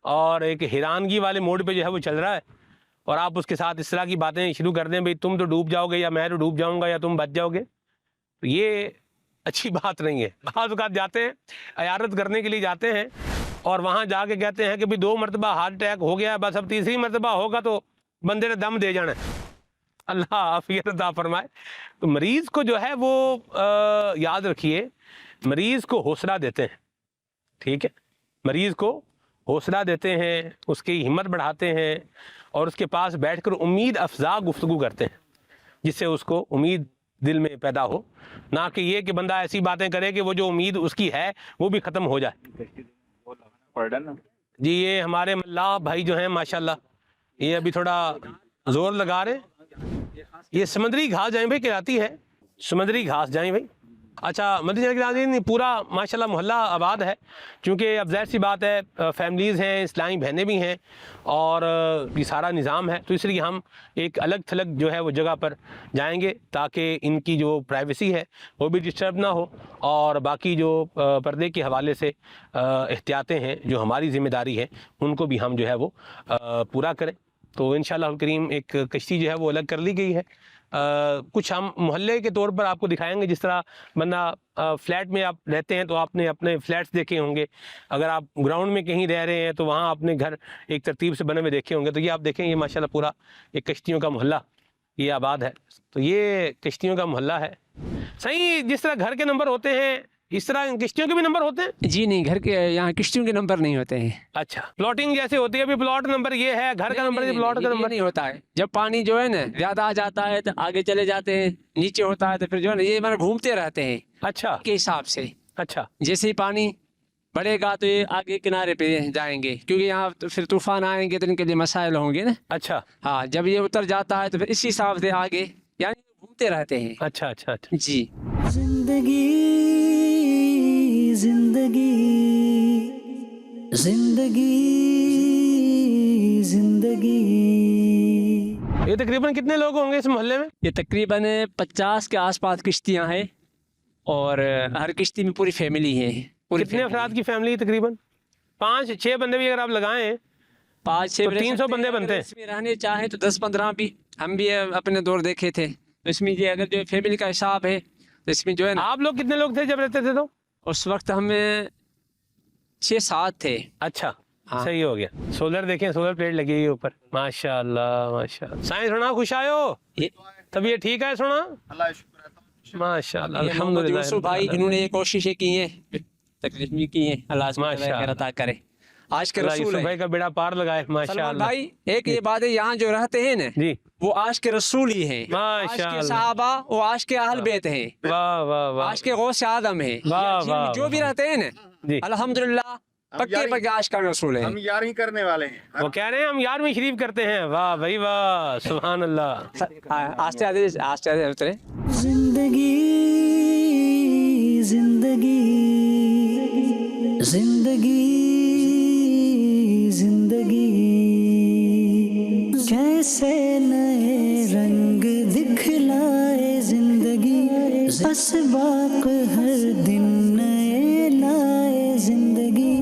और एक हैरानगी वाले मोड पे जो है वो चल रहा है, और आप उसके साथ इस तरह की बातें शुरू कर दें, भाई तुम तो डूब जाओगे या मैं तो डूब जाऊँगा या तुम बच जाओगे, तो ये अच्छी बात नहीं है। बाज़ औक़ात जाते हैं, अयारत करने के लिए जाते हैं और वहाँ जाके कहते हैं कि भाई 2 मरतबा हार्ट अटैक हो गया, बस अब 3री मरतबा होगा तो बंदे ने दम दे जाना है। अल्लाह आफियत अता फरमाए। तो मरीज़ को जो है वो याद रखिए, मरीज़ को हौसला देते हैं, ठीक है, मरीज़ को हौसला देते हैं, उसकी हिम्मत बढ़ाते हैं और उसके पास बैठकर उम्मीद अफजा गुफ्तगू करते हैं, जिससे उसको उम्मीद दिल में पैदा हो, ना कि ये कि बंदा ऐसी बातें करे कि वो जो उम्मीद उसकी है वो भी ख़त्म हो जाए। जी, ये हमारे मल्लाह भाई जो हैं माशाल्लाह, ये अभी थोड़ा ज़ोर लगा रहे हैं। ये समंदरी घास जाएं भाई कहलाती है, समंदरी घास जाएं भाई। अच्छा, मदीना पूरा माशाल्लाह मोहल्ला आबाद है, क्योंकि अब ज़ाहिर सी बात है फैमिलीज़ हैं, इस्लामी बहनें भी हैं और ये सारा निज़ाम है, तो इसलिए हम एक अलग थलग जो है वो जगह पर जाएंगे ताकि इनकी जो प्राइवेसी है वो भी डिस्टर्ब ना हो, और बाकी जो पर्दे के हवाले से एहतियातें हैं जो हमारी ज़िम्मेदारी है उनको भी हम जो है वो पूरा करें। तो इंशाअल्लाह करीम एक कश्ती जो है वो अलग कर ली गई है। कुछ हम मोहल्ले के तौर पर आपको दिखाएंगे, जिस तरह बंदा फ्लैट में आप रहते हैं तो आपने अपने फ्लैट्स देखे होंगे, अगर आप ग्राउंड में कहीं रह रहे हैं तो वहाँ आपने घर एक तरतीब से बने हुए देखे होंगे। तो ये आप देखें, ये माशाल्लाह पूरा एक कश्तियों का मोहल्ला ये आबाद है। तो ये कश्तियों का मोहल्ला है। सही, जिस तरह घर के नंबर होते हैं इस तरह किश्तियों के भी नंबर होते हैं? जी नहीं, घर के यहाँ किश्तियों के नंबर नहीं होते हैं। अच्छा, प्लॉटिंग जैसे होती है, अभी प्लॉट नंबर ये है, घर का नंबर प्लॉट का नंबर नहीं होता है। जब पानी जो है ना ज्यादा आ जाता है तो आगे चले जाते हैं, नीचे होता है तो फिर जो है ना ये मतलब घूमते रहते हैं। अच्छा, के हिसाब से। अच्छा, जैसे ही पानी बढ़ेगा तो ये आगे किनारे पे जाएंगे, क्योंकि यहाँ तो फिर तूफान आएंगे तो इनके लिए मसाइल होंगे ना। अच्छा, हाँ, जब ये उतर जाता है तो फिर इसी हिसाब से आगे यानी घूमते रहते हैं। अच्छा अच्छा अच्छा जी। जिंदगी जिंदगी जिंदगी जिंदगी। ये तकरीबन कितने लोग होंगे इस मोहल्ले में? ये तकरीबन 50 के आसपास किश्तियाँ हैं और हर किश्ती में पूरी फैमिली है। कितने अफराद की फैमिली है? तकरीबन 5-6 बंदे भी अगर आप लगाएं 5-6 तो 300 बंदे बनते हैं। इसमें रहने चाहें तो 10-15 भी, हम भी अपने दौर देखे थे। तो इसमें ये अगर जो फैमिली का हिसाब है तो इसमें जो है ना। आप लोग कितने लोग थे जब रहते थे? तो उस वक्त हमें 6-7 थे। अच्छा, हाँ। सही हो गया। सोलर देखें, सोलर प्लेट लगी है ऊपर, माशाल्लाह माशाल्लाह। साइंस सुना, खुश आयो, तबीयत ठीक है? सुना, माशाल्लाह अल्हम्दुलिल्लाह। यूसुफ भाई इन्होंने ये कोशिशें की हैं, तकलीफ भी की हैं, अल्लाह सुब्हानहू व तआला करे। आश के अल्लाह रसूल यूसुफ हैं। भाई का बेड़ा पार लगाए सलमान माशाअल्लाह। भाई एक ये बात है, यहाँ जो रहते हैं ना जी वो आश के रसूल ही हैं। आश के माशाअल्लाह। सहाबा वो आश के अहल बैत हैं, वाह वाह वाह आश के गौस आदम हैं। वाह, यहाँ जिन वाह, जो भी रहते हैं जी। ना अल्हम्दुलिल्लाह पक्के पक्के आश का रसूल हैं। हम यारी करने वाले हैं। वो कह रहे हैं हम यार में शरीफ करते हैं। वाह भाई वाह, सुभान अल्लाह। आस्ते आस्ते उतरे। जिंदगी जिंदगी जिंदगी जिंदगी कैसे नए रंग दिखलाए जिंदगी, असबाक हर दिन नए लाए जिंदगी।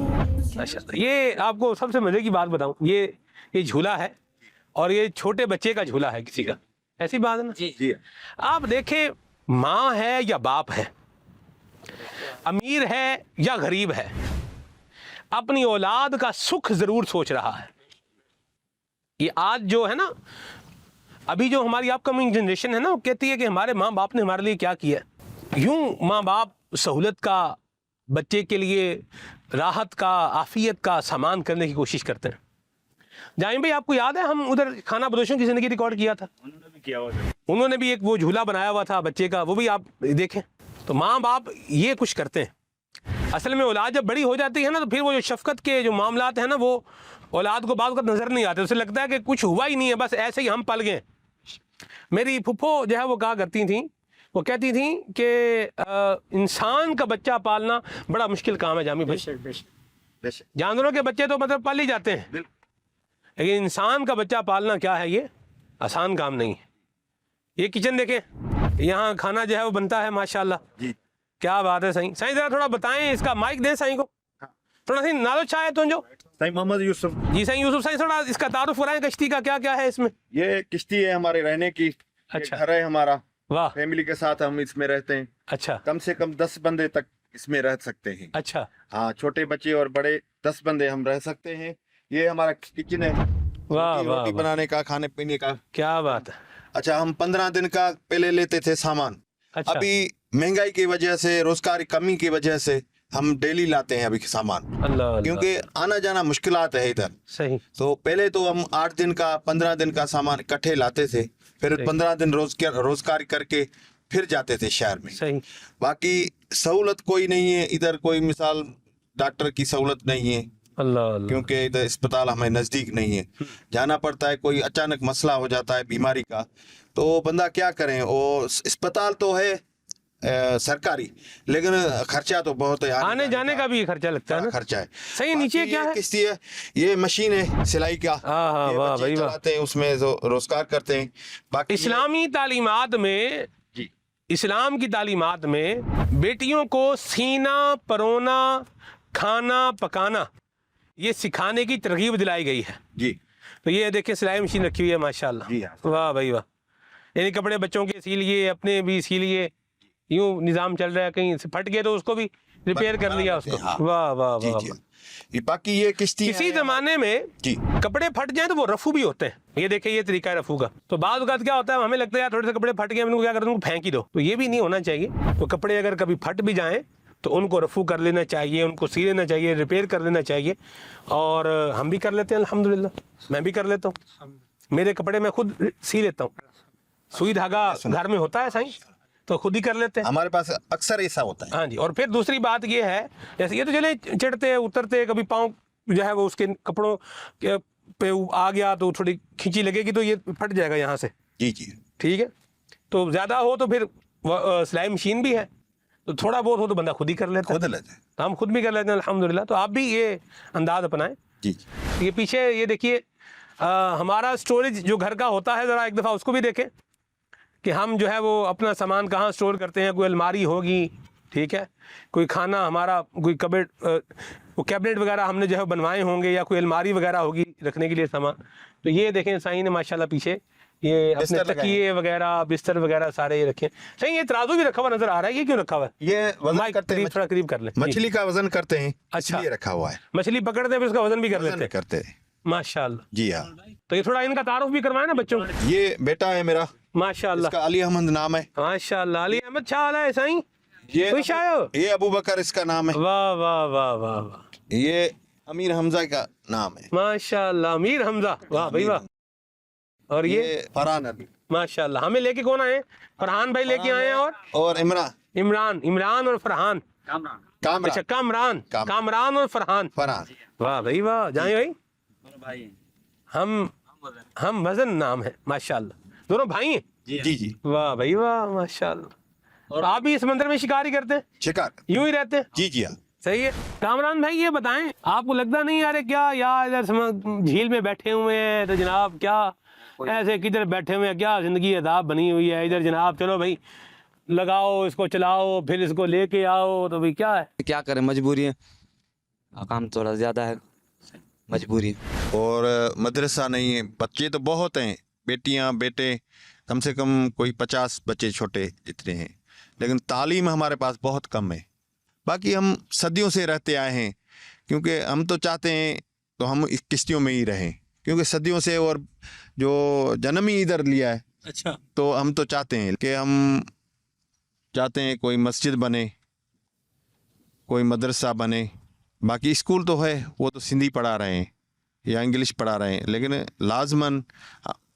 अच्छा, ये आपको सबसे मजे की बात बताऊं, ये झूला है और ये छोटे बच्चे का झूला है किसी का, ऐसी बात है ना जी आप देखें, माँ है या बाप है, अमीर है या गरीब है, अपनी औलाद का सुख जरूर सोच रहा है। ये आज जो है ना, अभी जो हमारी अपकमिंग जनरेशन है ना, वो कहती है कि हमारे माँ बाप ने हमारे लिए क्या किया। यूं माँ बाप सहूलत का, बच्चे के लिए राहत का, आफियत का सामान करने की कोशिश करते हैं। जाहिर भाई आपको याद है, हम उधर खाना बदोशों की ज़िंदगी रिकॉर्ड किया था, उन्होंने भी एक वो झूला बनाया हुआ था बच्चे का, वो भी आप देखें। तो माँ बाप ये कुछ करते हैं। असल में औलाद जब बड़ी हो जाती है ना, तो फिर वो जो शफकत के जो मामलात हैं ना, वो औलाद को बाद नज़र नहीं आते, उसे लगता है कि कुछ हुआ ही नहीं है, बस ऐसे ही हम पल गए। मेरी फुफ्फो जो है वो कहा करती थी, वो कहती थी कि इंसान का बच्चा पालना बड़ा मुश्किल काम है जामी भाई। जानवरों के बच्चे तो मतलब पाल ही जाते हैं, लेकिन इंसान का बच्चा पालना क्या है, ये आसान काम नहीं है। ये किचन देखें, यहाँ खाना जो है वो बनता है माशाल्लाह जी। क्या बात है। सही सही जरा थोड़ा बताएं, इसका माइक दें सही को, थोड़ा सी नालो चाहे तो जो सही मोहम्मद यूसुफ। जी सही यूसुफ सही, थोड़ा इसका तारुफ कराएं, कश्ती का क्या क्या है इसमें। ये किश्ती है हमारे रहने की, अच्छा। घर है हमारा, वाह, फैमिली के साथ हम इसमें रहते हैं। अच्छा कम से कम 10 बंदे तक इसमें रह सकते हैं। अच्छा, हाँ, छोटे बच्चे और बड़े 10 बंदे हम रह सकते हैं। ये हमारा किचन है, वाह रोटी वाह, बनाने का, खाने पीने का। क्या बात है। अच्छा, हम 15 दिन का पहले लेते थे सामान। अच्छा, अभी महंगाई की वजह से, रोजगार की कमी की वजह से हम डेली लाते हैं अभी सामान, अल्लाह अल्लाह, क्योंकि आना जाना मुश्किलात है इधर। सही तो पहले तो हम 8 दिन का 15 दिन का सामान इकट्ठे लाते थे, फिर 15 दिन रोजगार करके फिर जाते थे शहर में। सही, बाकी सहूलत कोई नहीं है इधर, कोई मिसाल डॉक्टर की सहूलत नहीं है, अल्लाह अल्लाह, क्योंकि इधर अस्पताल हमें नज़दीक नहीं है, जाना पड़ता है। कोई अचानक मसला हो जाता है बीमारी का, तो बंदा क्या करें। और अस्पताल तो है सरकारी, लेकिन खर्चा तो बहुत है, आने जाने का भी खर्चा लगता है ना। खर्चा है। सही, नीचे बाकी क्या ये है? किश्ती है, ये मशीन है सिलाई का। हाँ हाँ, ये वाह बच्चे भाई वाह। चलाते हैं, उसमें रोजगार करते हैं। बाकी इस्लामी तालीमात में, जी, इस्लाम की तालीमात में बेटियों को सीना परोना, खाना पकाना, ये सिखाने की तरगीब दिलाई गई है। जी तो ये देखिए सिलाई मशीन रखी हुई है माशाल्लाह, जी हाँ। वाह भाई वाह। यानी कपड़े बच्चों के सी लिए, अपने भी सी लिए, यूं निज़ाम चल रहा है। कहीं से फट गए तो उसको भी रिपेयर कर लिया उसको। हाँ। वाह वाह जी वाह जी। वाह। ये बाकी ये किश्ती किसी है जमाने में जी, कपड़े फट जाए तो वो रफू भी होते हैं। ये देखिए, ये तरीका है रफू का। तो बाद वक़्त क्या होता है, हमें लगता है यार थोड़े से कपड़े फट गए, उनको क्या करते हैं, उनको फेंक ही दो। तो ये भी नहीं होना चाहिए। तो कपड़े अगर कभी फट भी जाएं तो उनको रफू कर लेना चाहिए, उनको सी लेना चाहिए, रिपेयर कर लेना चाहिए। और हम भी कर लेते हैं अल्हम्दुलिल्लाह, मैं भी कर लेता हूँ। मेरे कपड़े मैं खुद सी लेता हूँ, सुई धागा घर में होता है साईं, तो खुद ही कर लेते हैं। हमारे पास अक्सर ऐसा होता है। हाँ जी। और फिर दूसरी बात ये है, जैसे ये तो चले चढ़ते उतरते, कभी पाँव जो है वो उसके कपड़ों के पे आ गया तो थोड़ी खींची लगेगी तो ये फट जाएगा यहाँ से। जी जी, ठीक है, तो ज़्यादा हो तो फिर सिलाई मशीन भी है, तो थोड़ा बहुत हो तो बंदा खुद ही कर लेता है। खुद लेते हैं। तो हम खुद भी कर लेते हैं अल्हम्दुलिल्लाह। तो आप भी ये अंदाज अपनाएं। जी जी। ये पीछे ये देखिए, हमारा स्टोरेज जो घर का होता है, ज़रा एक दफ़ा उसको भी देखें कि हम जो है वो अपना सामान कहाँ स्टोर करते हैं। कोई अलमारी होगी, ठीक है, कोई खाना हमारा, कोई कबर्ड, वो कैबिनेट वगैरह हमने जो है बनवाए होंगे, या कोई अलमारी वगैरह होगी रखने के लिए सामान। तो ये देखें साईं ने माशाल्लाह पीछे ये अपने बिस्तर लगाए तकिए वगैरह, बिस्तर वगैरह सारे ये रखे। सही, ये तराजू भी रखा हुआ नजर आ रहा है, ये क्यों रखा हुआ है? ये वजन माइक करते हैं, थोड़ा करीब कर लें। मछली का वजन करते हैं, अच्छा। इसलिए रखा हुआ है। मछली पकड़ते हैं फिर उसका वजन भी कर लेते वजन हैं करते हैं। माशाल्लाह। जी हाँ। तो ये थोड़ा इनका तारुफ भी करवाए ना बच्चों को। ये बेटा है मेरा, माशाल्लाह इसका अली अहमद नाम है। माशाल्लाह। अली अहमद शाह है साईं, ये खुश आयो। ये अबू बकर इसका नाम है। वाह वाह वाह वाह वाह। ये अमीर हमजा का नाम है। माशाल्लाह, अमीर हमजा, वाह भाई वाह। और ये फरहान अली माशाल्लाह, हमें लेके कौन आए? फरहान भाई लेके आए हैं, और इमरान इमरान और फरहान। कामरान अच्छा, कामरान और फरहान। वाह भाई वाह, जाए भाई। हम वजन नाम है, माशाल्लाह, दोनों भाई हैं। जी वाह भाई वाह, माशाल्लाह। और आप भी इस मंदिर में शिकार ही करते हैं? शिकार यूं ही रहते हैं? जी हाँ। सही है। कामरान भाई ये बताएं, आपको लगता नहीं यार क्या यार इधर झील में बैठे हुए हैं तो जनाब क्या ऐसे किधर बैठे हुए हैं, क्या जिंदगी अदाब बनी हुई है इधर जनाब, चलो भाई लगाओ इसको, चलाओ, फिर इसको लेके आओ, तो भाई क्या है? क्या करें, मजबूरी है, काम थोड़ा ज़्यादा है, मजबूरी है। और मदरसा नहीं है, बच्चे तो बहुत हैं, बेटियां बेटे कम से कम कोई 50 बच्चे छोटे इतने हैं, लेकिन तालीम हमारे पास बहुत कम है। बाकी हम सदियों से रहते आए हैं, क्योंकि हम तो चाहते हैं तो हम इस किश्तियों में ही रहें, क्योंकि सदियों से, और जो जन्म ही इधर लिया है। अच्छा, तो हम तो चाहते हैं कि हम चाहते हैं कोई मस्जिद बने, कोई मदरसा बने। बाकी स्कूल तो है, वो तो सिंधी पढ़ा रहे हैं या इंग्लिश पढ़ा रहे हैं, लेकिन लाजमन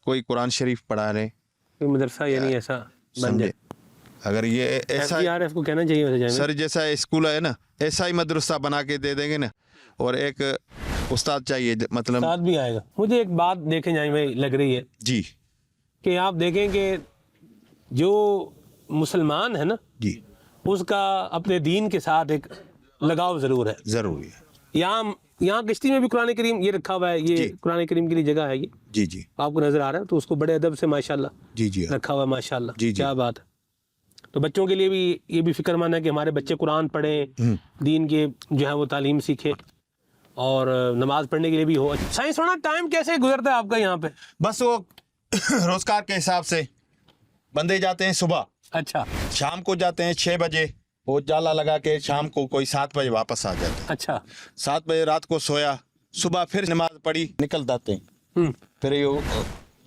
कोई कुरान शरीफ पढ़ा रहे, कोई मदरसा यानी ऐसा बन जाए। अगर ये ऐसा यार इसको कहना चाहिए वैसे सर जैसा स्कूल है ना, ऐसा ही मदरसा बना के दे देंगे ना, और एक उस्ताद चाहिए, मतलब साथ भी आएगा। मुझे एक बात देखें जाए भाई लग रही है जी कि आप देखें कि जो मुसलमान है ना जी, उसका अपने दीन के साथ एक लगाव ज़रूर है। ज़रूरी है। यहाँ किश्ती में भी कुरान करीम ये रखा हुआ है, ये कुरान करीम के लिए जगह है ये, जी आपको नज़र आ रहा है, तो उसको बड़े अदब से माशाल्लाह जी रखा हुआ है, माशाल्लाह। जी। क्या बात है। तो बच्चों के लिए भी ये भी फिक्रमंद है कि हमारे बच्चे कुरान पढ़ें, दीन के जो है वो तालीम सीखें, और नमाज पढ़ने के लिए भी हो। साइंस होना टाइम कैसे गुजरता है आपका यहाँ पे? बस वो रोजगार के हिसाब से बंदे जाते हैं सुबह, अच्छा शाम को जाते हैं 6 बजे, वो जाला लगा के शाम को कोई 7 बजे वापस आ जाते हैं। अच्छा 7 बजे रात को सोया, सुबह फिर नमाज पढ़ी, निकल जाते हैं। फिर ये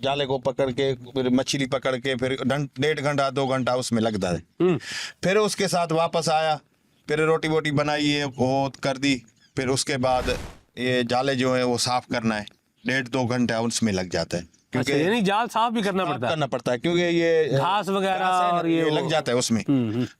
जाले को पकड़ के, फिर मछली पकड़ के, फिर 1.5 घंटा 2 घंटा उसमें लगता है। फिर उसके साथ वापस आया, फिर रोटी वोटी बनाई है वो कर दी, फिर उसके बाद ये जाले जो है वो साफ करना है, 1.5-2 घंटा उसमें लग जाता है, क्योंकि अच्छा, यानी जाल साफ भी करना पड़ता है क्योंकि ये घास वगैरह और ये लग जाता है उसमें।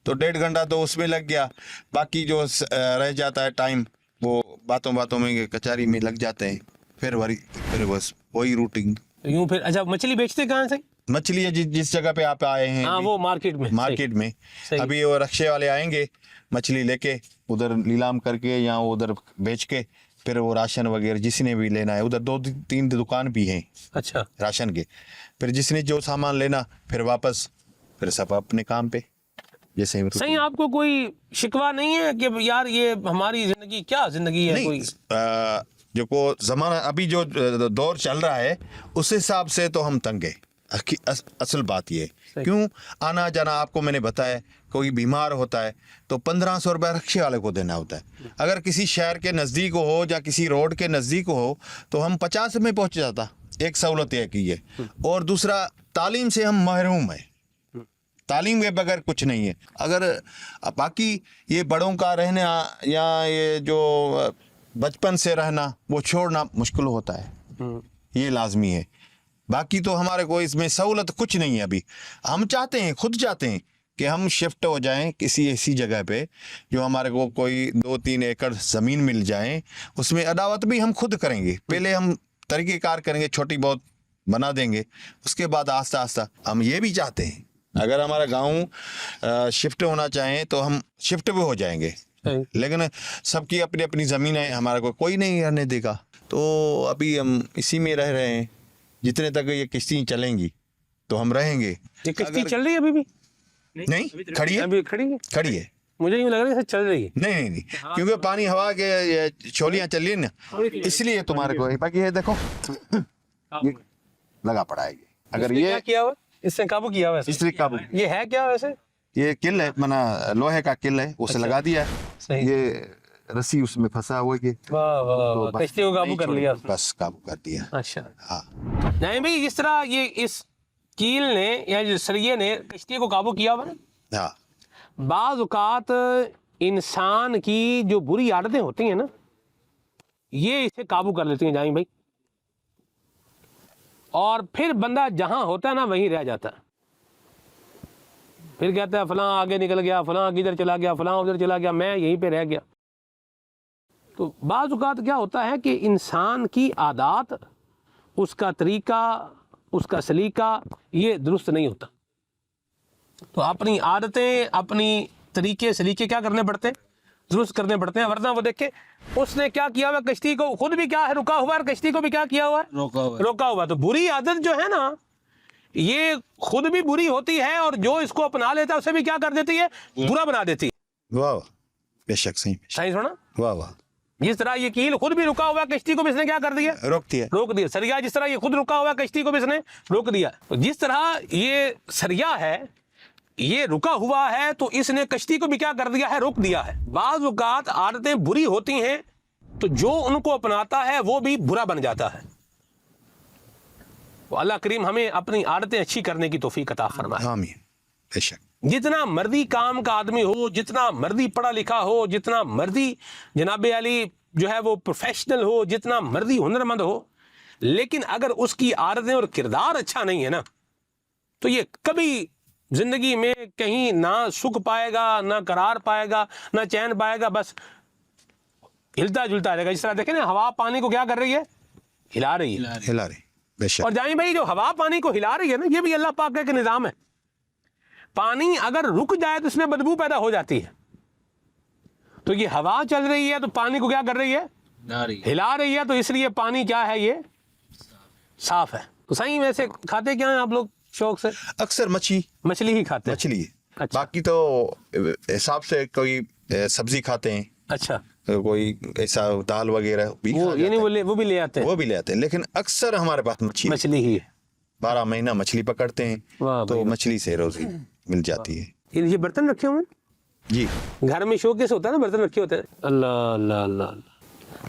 तो 1.5 घंटा तो उसमें लग गया, बाकी जो रह जाता है टाइम वो बातों में कचहरी में लग जाते हैं। फिर बस वही रूटीन यूं। फिर अच्छा, मछली बेचते कहाँ से? मछली जिस जगह पे आप आए हैं, हाँ वो मार्केट में सही। अभी वो रक्शे वाले आएंगे मछली लेके, उधर नीलाम करके या उधर बेच के, फिर वो राशन वगैरह जिसने भी लेना है, उधर 2-3 दुकान भी हैं अच्छा राशन के, फिर जिसने जो सामान लेना फिर वापस, फिर सब अपने काम पे जैसे। सही, आपको कोई शिकवा नहीं है कि यार ये हमारी जिंदगी क्या जिंदगी है? कोई जो को जमाना अभी जो दौर चल रहा है उस हिसाब से तो हम तंग है। असल बात ये है, क्यों आना जाना, आपको मैंने बताया, कोई बीमार होता है तो 1500 रुपये रक्शे वाले को देना होता है। अगर किसी शहर के नज़दीक हो या किसी रोड के नज़दीक हो तो हम 50 में पहुंच जाता। एक सहूलत है की है, और दूसरा तालीम से हम महरूम है, तालीम के बगैर कुछ नहीं है। अगर बाकी ये बड़ों का रहना या ये जो बचपन से रहना वो छोड़ना मुश्किल होता है, ये लाजमी है। बाकी तो हमारे को इसमें सहूलत कुछ नहीं है। अभी हम चाहते हैं, खुद चाहते हैं कि हम शिफ्ट हो जाएं किसी ऐसी जगह पे जो हमारे को कोई 2-3 एकड़ ज़मीन मिल जाए, उसमें अदावत भी हम खुद करेंगे। पहले हम तरीक़ेकार करेंगे, छोटी बहुत बना देंगे, उसके बाद आस्ता आस्ता हम ये भी चाहते हैं अगर हमारा गाँव शिफ्ट होना चाहें तो हम शिफ्ट भी हो जाएंगे, लेकिन सबकी अपनी अपनी ज़मीन है, हमारा कोई नहीं रहने देगा। तो अभी हम इसी में रह रहे हैं, जितने तक ये किश्ती चलेंगी तो हम रहेंगे। ये किश्ती चल रही है अभी भी? नहीं, खड़ी है, अभी खड़ी है। मुझे यूँ लग रहा है चल रही है। नहीं, क्योंकि पानी हवा के छोलियाँ चल रही है ना, इसलिए तुम्हारे को। बाकी ये देखो ये लगा पड़ा है। अगर ये क्या किया हुआ, इससे काबू किया हुआ, इससे काबू, ये है क्या वैसे? ये किल है, मना लोहे का किल है, उसे लगा दिया है, ये रस्सी उसमें फंसा हुआ है। वाह वाह, किश्ती को काबू कर लिया, बस काबू कर दिया। अच्छा हाँ नहीं भाई, जिस तरह ये इस कील ने या जो सरिये ने किश्ती को काबू किया हुआ ना, हाँ, बाज़ औक़ात इंसान की जो बुरी आदतें होती हैं ना, ये इसे काबू कर लेती हैं जाएं भाई, और फिर बंदा जहां होता है ना वहीं रह जाता है। फिर कहता है फलां आगे निकल गया, फलां किधर चला गया, फलां उधर चला गया, मैं यहीं पे रह गया। तो बाज़ औक़ात क्या होता है कि इंसान की आदत, उसका तरीका, उसका सलीका ये दुरुस्त नहीं होता। तो अपनी आदतें, अपनी तरीके सलीके क्या करने पड़ते हैं, दुरुस्त करने पड़ते हैं। वरना वो देखे उसने क्या किया हुआ, कश्ती को खुद भी क्या है रुका हुआ है, कश्ती को भी क्या किया हुआ है, रोका हुआ। तो बुरी आदत जो है ना, ये खुद भी बुरी होती है और जो इसको अपना लेता है उसे भी क्या कर देती है, बुरा बना देती है। वाह वाह, बेशक सही, सही सुना, वाह वाह। जिस तरह ये कील खुद भी रुका हुआ है, कश्ती को भी इसने क्या कर दिया, रोक दिया। सरिया जिस तरह ये खुद रुका हुआ है, कश्ती को भी इसने रोक दिया। तो जिस तरह ये सरिया है, ये रुका हुआ है, तो इसने कश्ती को भी क्या कर दिया है, रोक दिया है। बाज़ औक़ात आदतें बुरी होती हैं तो जो उनको अपनाता है वो भी बुरा बन जाता है। तो अल्लाह करीम हमें अपनी आदतें अच्छी करने की तौफीक अता फरमाए। आमीन, बेशक। जितना मर्दी काम का आदमी हो, जितना मर्दी पढ़ा लिखा हो, जितना मर्दी जनाब अली जो है वो प्रोफेशनल हो, जितना मर्दी हुनरमंद हो, लेकिन अगर उसकी आदतें और किरदार अच्छा नहीं है ना, तो ये कभी जिंदगी में कहीं ना सुख पाएगा, ना करार पाएगा, ना चैन पाएगा, बस हिलता जुलता रहेगा। जिस तरह देखें ना, हवा पानी को क्या कर रही है, हिला रही है, हिला रही, बेशक। और जानी भाई जो हवा पानी को हिला रही है ना, ये भी अल्लाह पाक का एक निज़ाम है। पानी अगर रुक जाए तो इसमें बदबू पैदा हो जाती है। तो ये हवा चल रही है तो पानी को क्या कर रही है, हिला रही है, तो इसलिए पानी क्या है, ये साफ है। तो सही वैसे खाते क्या हैं आप लोग शौक से? अक्सर मछली ही खाते हैं। मछली है। अच्छा। बाकी तो हिसाब से कोई सब्जी खाते हैं, अच्छा, तो कोई ऐसा दाल वगैरह भी वो ये नहीं वो भी ले आते हैं, वो भी ले आते हैं, लेकिन अक्सर हमारे पास मछली ही है। 12 महीना मछली पकड़ते हैं, वाह तो भाई। मछली से रोजी मिल जाती है। ये बर्तन रखे हुए हैं जी, घर में, शौक से होता है ना, बर्तन रखे होते हैं। अल्लाह अल्लाह अल्लाह,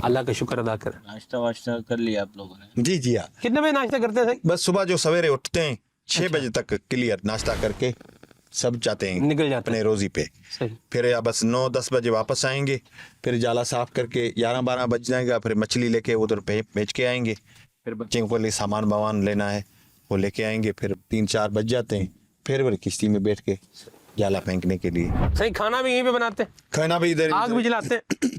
अल्लाह का शुक्र अदा कर। नाश्ता वाश्ता कर लिया आप लोगों ने? जी जी हाँ। कितने बजे नाश्ता करते हैं? बस सुबह जो सवेरे उठते हैं 6 बजे तक क्लियर नाश्ता करके सब जाते हैं, निकल जाते अपने रोजी पे। सही। फिर या बस 9-10 बजे वापस आएंगे, फिर जाला साफ करके 11-12 बज जाएगा, फिर मछली लेके उधर बेच के आएंगे। फिर बच्चों को लिए सामान वामान लेना है वो लेके आएंगे, फिर 3-4 बज जाते हैं, फिर किश्ती में बैठ के जाला फेंकने के लिए। सही। खाना भी यहीं पे बनाते हैं, खाना भी इधर, आग भी जलाते हैं,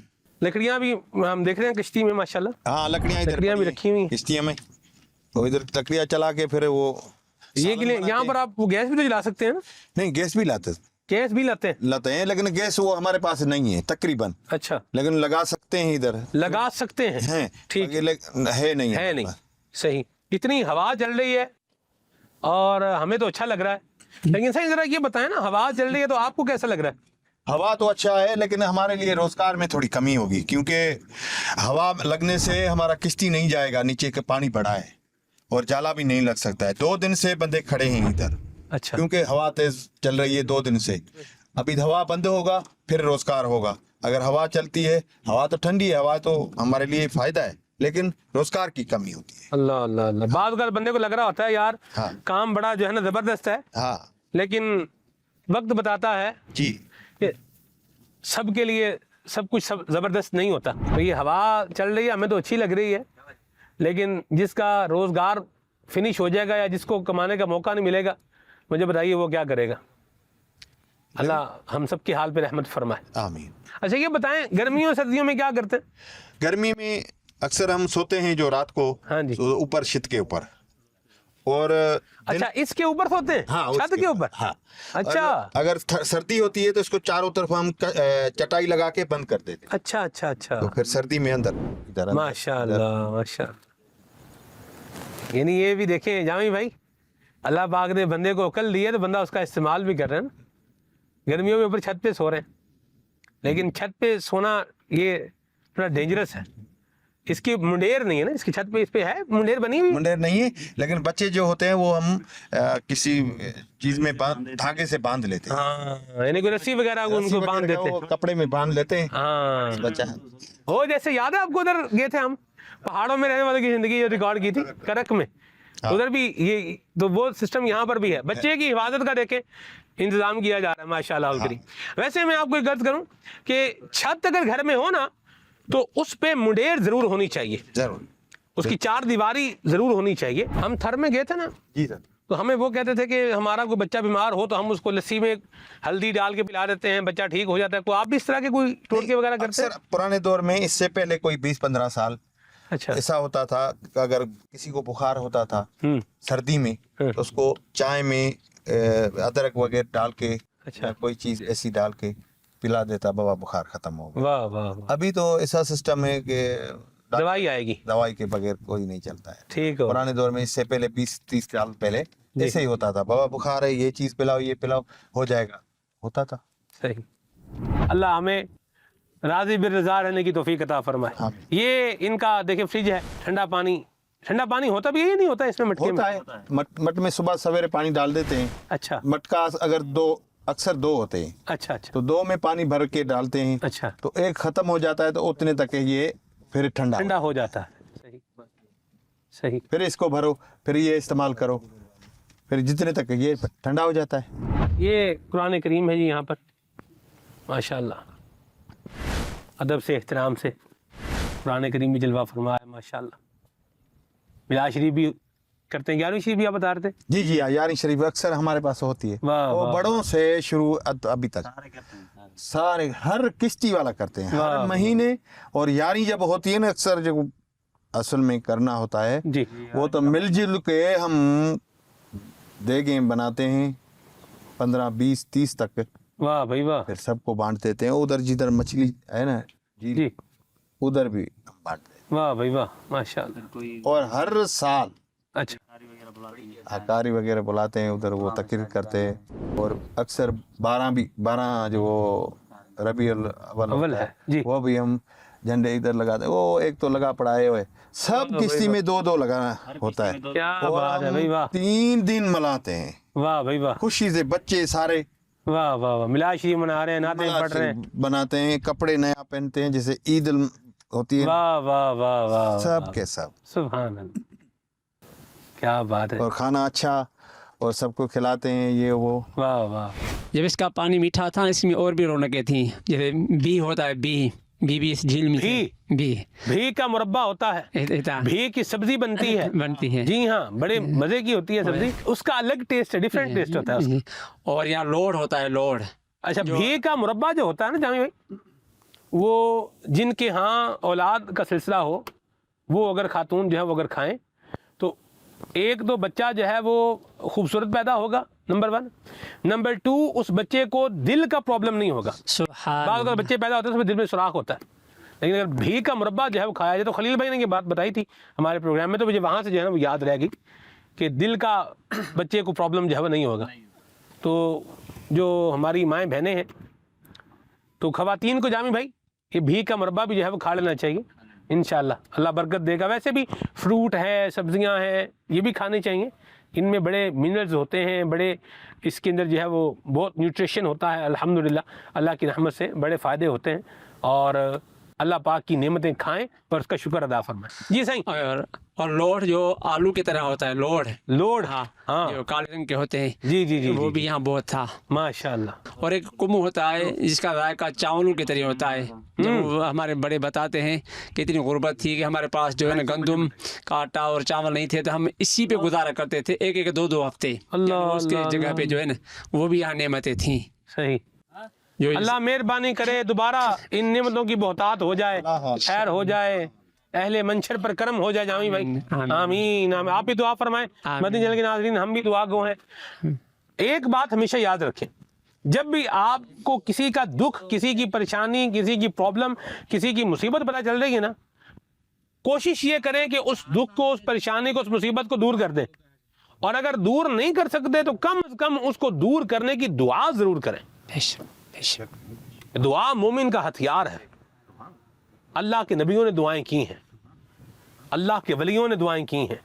लकड़ियां भी हम देख रहे हैं कश्ती में माशाल्लाह। हाँ, लकड़ियाँ लकड़ियाँ भी रखी हुई हैं किश्तियों में, तो इधर लकड़ियाँ चला के फिर वो ये के लिए यहाँ पर आप वो गैस भी तो जला सकते हैं ना? नहीं, गैस भी लाते गैस भी लाते हैं, लेकिन गैस वो हमारे पास नहीं है तकरीबन। अच्छा, लेकिन लगा सकते हैं, इधर लगा सकते हैं, हैं, ठीक है नहीं है नहीं। सही। इतनी हवा चल रही है और हमें तो अच्छा लग रहा है, लेकिन सही जरा ये बताएं ना, हवा चल रही है तो आपको कैसा लग रहा है? हवा तो अच्छा है, लेकिन हमारे लिए रोजगार में थोड़ी कमी होगी, क्योंकि हवा लगने से हमारा किश्ती नहीं जाएगा, नीचे के पानी पड़ा है और जाला भी नहीं लग सकता है। 2 दिन से बंदे खड़े हैं इधर, अच्छा, क्योंकि हवा तेज चल रही है 2 दिन से। अभी हवा बंद होगा फिर रोजगार होगा। अगर हवा चलती है, हवा तो ठंडी है, हवा तो हमारे लिए फायदा है, लेकिन रोजगार की कमी होती है। अल्लाह अल्लाह अल्लाह। बाद अगर बंदे को लग रहा होता है यार हाँ। काम बड़ा जो है ना जबरदस्त है, हाँ लेकिन वक्त बताता है जी, कि सबके लिए सब कुछ सब जबरदस्त नहीं होता। तो ये हवा चल रही है, हमें तो अच्छी लग रही है, लेकिन जिसका रोजगार फिनिश हो जाएगा या जिसको कमाने का मौका नहीं मिलेगा, मुझे बताइए वो क्या करेगा। अल्लाह हम सब के हाल पे रहमत फरमाए, आमीन। अच्छा ये बताएं, गर्मियों सर्दियों में क्या करते हैं? गर्मी में अक्सर हम सोते हैं जो रात को, हाँ जी, तो ऊपर छत के ऊपर, और अच्छा इसके ऊपर सोते हैं? हाँ, छत के ऊपर। हाँ। अच्छा, अगर सर्दी होती है तो इसको चारों तरफ हम चटाई लगा के बंद कर देते हैं, अच्छा अच्छा अच्छा, तो फिर सर्दी में अंदर इधर माशाअल्लाह माशाअल्लाह। यानी ये भी देखें जामी भाई, अल्लाह पाक ने बंदे को अकल दी है तो बंदा उसका इस्तेमाल भी कर रहे हैं ना। गर्मियों में ऊपर छत पे सो रहे हैं, लेकिन छत पे सोना ये थोड़ा डेंजरस है। इसकी मुंडेर नहीं है ना, इसकी छत पे इस पे है मुंडेर बनी हुई? मुंडेर नहीं है, लेकिन बच्चे जो होते हैं वो हम किसी चीज में धागे से बांध लेते हैं। हाँ, यानी कोई रस्सी वगैरह उनको बांध देते हैं, कपड़े में बांध लेते हैं। हाँ बच्चा हो, जैसे याद है आपको उधर गए थे हम, पहाड़ों में रहने वाले की जिंदगी जो रिकॉर्ड की थी करक में, उधर भी ये तो वो सिस्टम यहाँ पर भी है। बच्चे की हिफाजत का देखें इंतजाम किया जा रहा है माशाल्लाह। वैसे मैं आपको एक गर्ज करूं कि छत अगर घर में हो ना, تو اس پہ منڈیر ضرور ہونی چاہیے, ضرور. اس کی 4 دیواری ضرور ہونی چاہیے. ہم تھر میں گئے تھے نا, جی سر. تو ہمیں وہ کہتے تھے کہ ہمارا کوئی بچہ بیمار ہو تو ہم اس کو لسی میں ہلدی ڈال کے پلا دیتے ہیں, بچہ ٹھیک ہو جاتا ہے. کوئی آپ بھی اس طرح کے کوئی ٹوٹکے وغیرہ کرتے ہیں؟ سر پرانے دور میں اس سے پہلے کوئی 20-15 سال اچھا ایسا ہوتا تھا کہ اگر کسی کو بخار ہوتا تھا سردی میں تو اس کو چائے میں ادرک وغیرہ ڈال کے اچھا کوئی چیز ایسی ڈال کے پلا دیتا, بابا بخار ختم ہو گیا. واہ واہ واہ, ابھی تو ایسا سسٹم ہے کہ دوائی آئے گی, دوائی کے بغیر کوئی نہیں چلتا ہے. ٹھیک ہو. پرانے دور میں اس سے پہلے 20-30 سال پہلے ایسے ہی ہوتا تھا, بابا بخار ہے یہ چیز پلاؤ یہ پلاؤ ہو جائے گا, ہوتا تھا. صحیح. اللہ ہمیں راضی بالرضا رہنے کی توفیق عطا فرمائے. یہ ان کا دیکھیں فریج ہے, ٹھنڈا پانی ہوتا بھی یہ نہیں ہوتا اس میں مٹکے میں؟ ہوتا ہے, مٹ میں صبح سویرے پانی ڈال دیتے ہیں. اچھا مٹکا اگر اکثر 2 ہوتے ہیں اچھا اچھا تو 2 میں پانی بھر کے ڈالتے ہیں. اچھا, تو ایک ختم ہو جاتا ہے تو اتنے تک یہ پھر ٹھنڈا ہو جاتا ہے. صحیح صحیح. پھر اس کو بھرو, پھر یہ استعمال کرو, پھر جتنے تک یہ ٹھنڈا ہو جاتا ہے. یہ قرآن کریم ہے جی, یہاں پر ماشاءاللہ ادب سے احترام سے قرآن کریم بھی جلوہ فرمایا ہے ماشاءاللہ. میلاد شریف بھی کرتے ہیں, 11ویں شریف بھی آپ بتا رہے تھے؟ جی جی, 11ویں شریف اکثر ہمارے پاس ہوتی ہے. وہ بڑوں سے شروع ابھی تک سارے ہر کشتی والا کرتے ہیں ہر مہینے. اور 11ویں جب ہوتی ہے نا, اکثر جو اصل میں کرنا ہوتا ہے جی, وہ تو مل جل کے ہم دیگیں بناتے ہیں 15-20-30 تک. واہ بھائی واہ. پھر سب کو بانٹ دیتے ہیں. ادھر جدھر مچھلی ہے نا جی ادھر بھی ہم بانٹ دیتے ہیں. واہ بھائی واہ ماشاءاللہ. اور ہر سال اچھا حکاری وغیرہ بلاتے ہیں ادھر, وہ تقریر کرتے ہیں. اور اکثر 12 جو ربیع الاول ہے جی, وہ بھی ہم جھنڈے ادھر لگاتے ہیں. وہ ایک تو لگا پڑائے ہوئے, سب کشتی میں 2 لگانا ہوتا ہے. کیا اور بات ہے بھائی واہ. 3 دن ملاتے ہیں واہ بھائی واہ. خوشی سے, بچے سارے واہ واہ واہ. میلاد شریف منا رہے ہیں, نعتیں پڑھ رہے ہیں, بناتے ہیں, کپڑے نیا پہنتے ہیں جیسے عید ہوتی ہے. واہ واہ واہ واہ. سب کے سب سبحان اللہ, کیا بات ہے. اور کھانا اچھا اور سب کو کھلاتے ہیں یہ وہ. واہ واہ. جب اس کا پانی میٹھا تھا اس میں اور بھی رونقیں تھیں, جیسے بی ہوتا ہے, بی اس جھیل میں بھی کا مربع ہوتا ہے, بھی کی سبزی بنتی ہے جی ہاں, بڑے مزے کی ہوتی ہے سبزی, اس کا الگ ٹیسٹ ہے, ڈیفرنٹ ٹیسٹ ہوتا ہے. اور یہاں لوڈ ہوتا ہے, لوڈ. اچھا, بھی کا مربع جو ہوتا ہے نا جامی بھائی, وہ جن کے ہاں اولاد کا سلسلہ ہو, وہ اگر خاتون جو ہے وہ اگر کھائیں تو ایک تو بچہ جو ہے وہ خوبصورت پیدا ہوگا, نمبر 1. نمبر 2, اس بچے کو دل کا پرابلم نہیں ہوگا. بعض اگر بچے پیدا ہوتے ہیں اس میں دل میں سوراخ ہوتا ہے, لیکن اگر بھی کا مربع جو ہے وہ کھایا جائے, تو خلیل بھائی نے یہ بات بتائی تھی ہمارے پروگرام میں, تو مجھے وہاں سے جو ہے نا وہ یاد رہ گئی کہ دل کا بچے کو پرابلم جو ہے وہ نہیں ہوگا. تو جو ہماری مائیں بہنیں ہیں, تو خواتین کو جامی بھائی یہ بھی کا مربع بھی جو ہے وہ کھا لینا چاہیے انشاءاللہ, اللہ برکت دے گا. ویسے بھی فروٹ ہے, سبزیاں ہیں, یہ بھی کھانی چاہیے. ان میں بڑے منرلز ہوتے ہیں, بڑے اس کے اندر جو ہے وہ بہت نیوٹریشن ہوتا ہے. الحمدللہ اللہ کی رحمت سے بڑے فائدے ہوتے ہیں, اور اللہ پاک کی نعمتیں کھائیں اور اس کا شکر ادا فرمائیں. جی صحیح. اور لوڈ جو آلو کی طرح ہوتا ہے, لوڈ ہاں جو کالے رنگ کے ہوتے ہیں, جی وہ بھی یہاں بہت تھا ماشاءاللہ. اور ایک کمو ہوتا ہے جس کا ذائقہ چاولوں کی طرح ہوتا ہے. جب ہمارے بڑے بتاتے ہیں کہ اتنی غربت تھی کہ ہمارے پاس جو ہے نا گندم کا آٹا اور چاول نہیں تھے, تو ہم اسی پہ گزارا کرتے تھے 1-2 ہفتے. اس کے جگہ پہ جو ہے نا وہ بھی یہاں نعمتیں تھیں. صحیح. اللہ مہربانی کرے دوبارہ ان نعمتوں کی بہتات ہو جائے, خیر ہو جائے, اہل منشر پر کرم ہو جائے جامی بھائی. آمین. آپ بھی دعا فرمائیں, مدنی چینل کے ناظرین ہم بھی دعا گو ہیں. ایک بات ہمیشہ یاد رکھیں, جب بھی آپ کو کسی کا دکھ, کسی کی پریشانی, کسی کی پرابلم, کسی کی مصیبت پتہ چل رہی ہے نا, کوشش یہ کریں کہ اس دکھ کو, اس پریشانی کو, اس مصیبت کو دور کر دیں. اور اگر دور نہیں کر سکتے تو کم از کم اس کو دور کرنے کی دعا ضرور کریں. دعا مومن کا ہتھیار ہے. اللہ کے نبیوں نے دعائیں کی ہیں, اللہ کے ولیوں نے دعائیں کی ہیں,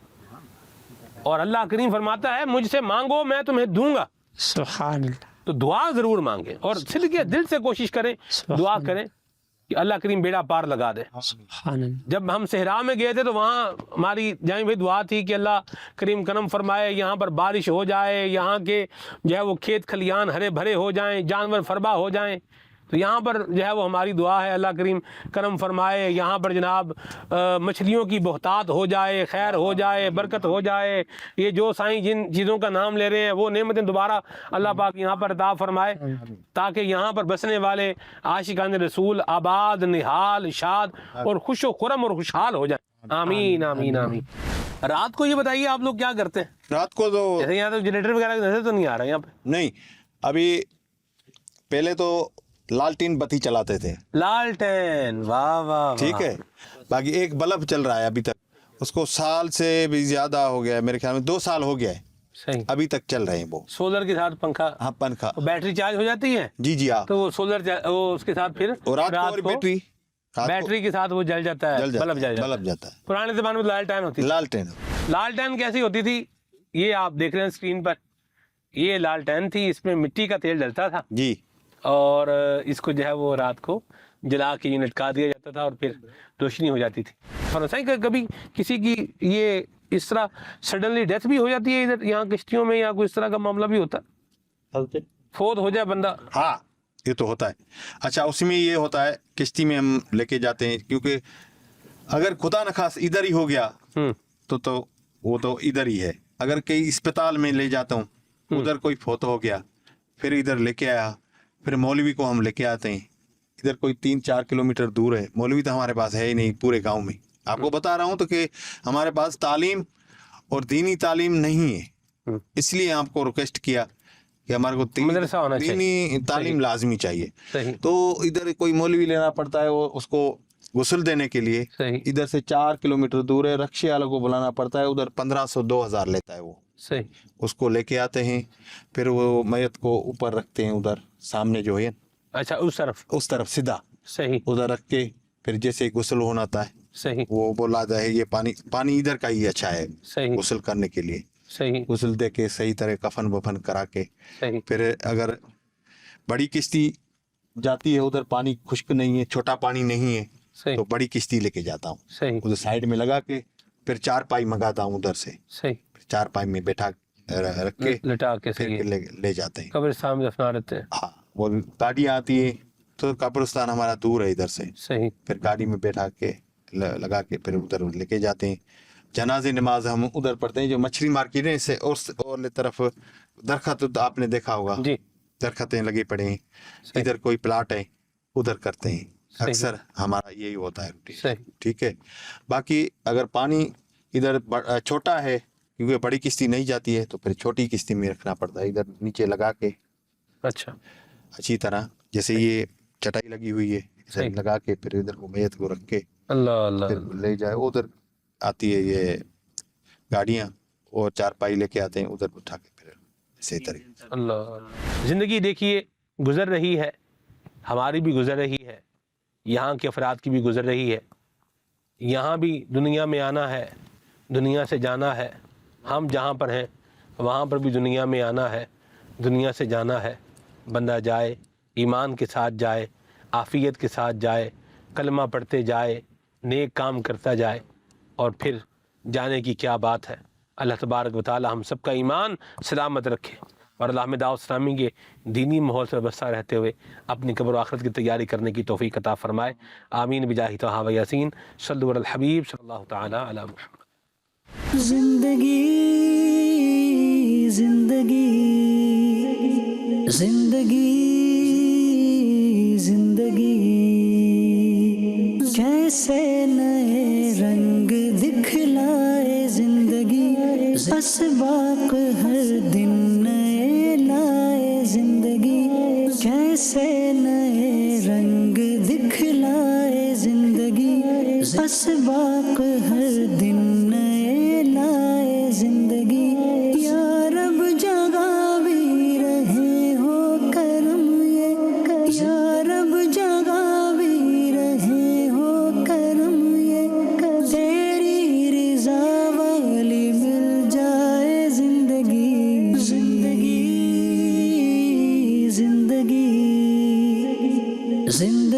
اور اللہ کریم فرماتا ہے مجھ سے مانگو میں تمہیں دوں گا. سبحان اللہ. تو دعا ضرور مانگیں, اور صدقے دل سے کوشش کریں, دعا کریں کہ اللہ کریم بیڑا پار لگا دے. سبحان اللہ. جب ہم صحرا میں گئے تھے تو وہاں ہماری جامی بھائی دعا تھی کہ اللہ کریم کرم فرمائے, یہاں پر بارش ہو جائے, یہاں کے جو ہے وہ کھیت کھلیان ہرے بھرے ہو جائیں, جانور فربا ہو جائیں. تو یہاں پر جو ہے وہ ہماری دعا ہے اللہ کریم کرم فرمائے، یہاں پر جناب مچھلیوں کی بہتات ہو جائے، خیر ہو جائے، برکت ہو جائے، یہ جو سائیں جن چیزوں کا نام لے رہے ہیں وہ نعمتیں دوبارہ اللہ پاک یہاں پر عطا فرمائے، تاکہ یہاں پر بسنے والے عاشقان رسول آباد، نہال، شاد اور خوش و خرم اور خوشحال ہو جائیں، آمین آمین آمین۔ رات کو یہ بتائیے آپ لوگ کیا کرتے ہیں؟ رات کو تو جیسے یہاں تو جنریٹر وغیرہ نظر تو نہیں آ رہا یہاں پہ؟ نہیں، ابھی پہلے تو لالٹین بتی چلاتے تھے، لالٹین، واہ واہ، ٹھیک ہے، باقی ایک بلب چل رہا ہے ابھی تک، اس کو سال سے بھی زیادہ ہو گیا ہے، میرے خیال میں 2 سال ہو گیا ہے، صحیح، ابھی تک چل رہے ہیں وہ، سولر کے ساتھ پنکھا، ہاں پنکھا، بیٹری چارج ہو جاتی ہے جی جی ہاں، تو وہ سولر وہ اس کے ساتھ پھر اور رات کو بیٹری کے ساتھ وہ جل جاتا ہے، بلب بلب جاتا ہے، پرانے زمانے میں لالٹین ہوتی تھی۔ لالٹین، لالٹین کیسی ہوتی تھی؟ یہ آپ دیکھ رہے ہیں اسکرین پر، یہ لالٹین تھی، اس میں مٹی کا تیل ڈلتا تھا جی، اور اس کو جو ہے وہ رات کو جلا کے لٹکا دیا جاتا تھا اور پھر روشنی ہو جاتی تھی۔ اور صحیح کبھی کسی کی یہ اس طرح سڈنلی ڈیتھ بھی ہو جاتی ہے ادھر یہاں کشتیوں میں، یا کوئی اس طرح کا معاملہ بھی ہوتا ہے، فوت ہو جائے بندہ؟ ہاں یہ تو ہوتا ہے۔ اچھا اس میں یہ ہوتا ہے کشتی میں ہم لے کے جاتے ہیں، کیونکہ اگر خدا نخواست ادھر ہی ہو گیا تو وہ تو ادھر ہی ہے، اگر کئی اسپتال میں لے جاتا ہوں، ادھر کوئی فوت ہو گیا، پھر ادھر لے کے آیا، پھر مولوی کو ہم لے کے آتے ہیں، ادھر کوئی 3-4 کلومیٹر دور ہے، مولوی تو ہمارے پاس ہے ہی نہیں پورے گاؤں میں، آپ کو بتا رہا ہوں تو کہ ہمارے پاس تعلیم اور دینی تعلیم نہیں ہے، اس لیے آپ کو ریکویسٹ کیا کہ ہمارے کو مدرسہ ہونا چاہیے، دینی تعلیم لازمی چاہیے، صحیح، تو ادھر کوئی مولوی لینا پڑتا ہے، وہ اس کو غسل دینے کے لیے صحیح، ادھر سے 4 کلومیٹر دور ہے، رکشے والوں کو بلانا پڑتا ہے، ادھر 1500-2000 لیتا ہے وہ، صحیح، اس کو لے کے آتے ہیں، پھر وہ میت کو اوپر رکھتے ہیں ادھر سامنے جو ہے اچھا اس طرف سیدھا صحیح، ادھر رکھ کے پھر جیسے غسل ہونا تھا ہے صحیح، وہ بولا جائے یہ پانی ادھر کا ہی اچھا ہے صحیح، غسل کرنے کے لیے، صحیح، غسل دے کے صحیح طرح کفن وفن کرا کے، صحیح، پھر اگر بڑی کشتی جاتی ہے ادھر پانی خشک نہیں ہے، چھوٹا پانی نہیں ہے، صحیح، تو بڑی کشتی لے کے جاتا ہوں، صحیح، ادھر سائڈ میں لگا کے پھر 4 پائی منگاتا ہوں ادھر سے، صحیح، پھر 4 پائی میں بیٹھا رکھ کے لٹا کے، پھر صحیح، لے جاتے ہیں۔ قبرستان میں دفنا دیتے ہیں، ہاں وہ گاڑیاں آتی ہے تو قبرستان ہمارا دور ہے ادھر سے، صحیح، پھر گاڑی میں بیٹھا کے لگا کے پھر ادھر لے کے جاتے ہیں۔ جنازے نماز ہم ادھر پڑھتے ہیں، جو مچھلی مارکیٹ ہے سے اور طرف درخت آپ نے دیکھا ہوگا، جی، درختیں لگے پڑے ہیں، ادھر کوئی پلاٹ ہے ادھر کرتے ہیں، اکثر ہمارا یہی ہوتا ہے روٹین، صحیح، ٹھیک ہے۔ باقی اگر پانی ادھر چھوٹا ہے کیونکہ بڑی کشتی نہیں جاتی ہے تو پھر چھوٹی کشتی میں رکھنا پڑتا ہے، ادھر نیچے لگا کے اچھا، اچھی طرح جیسے یہ چٹائی لگی ہوئی ہے ادھر صحیح، لگا کے پھر ادھر کو میت کو رکھ کے اللہ اللہ، پھر لے جائے، ادھر آتی ہے یہ گاڑیاں اور 4 پائی لے کے آتے ہیں ادھر اٹھا کے پھر اسی طرح۔ اللہ، زندگی دیکھیے گزر رہی ہے، ہماری بھی گزر رہی ہے، یہاں کے افراد کی بھی گزر رہی ہے، یہاں بھی دنیا میں آنا ہے، دنیا سے جانا ہے، ہم جہاں پر ہیں وہاں پر بھی دنیا میں آنا ہے، دنیا سے جانا ہے، بندہ جائے ایمان کے ساتھ جائے، عافیت کے ساتھ جائے، کلمہ پڑھتے جائے، نیک کام کرتا جائے، اور پھر جانے کی کیا بات ہے۔ اللہ تبارک و تعالی ہم سب کا ایمان سلامت رکھے، اور اللہ ہمیں دعوت اسلامی کے دینی ماحول سے وابستہ رہتے ہوئے اپنی قبر و آخرت کی تیاری کرنے کی توفیق عطا فرمائے، آمین بجاہ طہ و یاسین، صلوا علی الحبیب صلی اللہ تعالی علی محمد۔ زندگی زندگی زندگی زندگی کیسے نئے رنگ دکھلائے زندگی، اسباق ہر دن نئے لائے زندگی، کیسے نئے رنگ دکھلائے زندگی، اسباق ہر دن نئے لائے زندگی، یا رب جگہ بھی رہے ہو کرم یہ، یا رب جگہ بھی رہے ہو کرم یہ، تیری رضا والی مل جائے زندگی، زندگی زندگی زندگی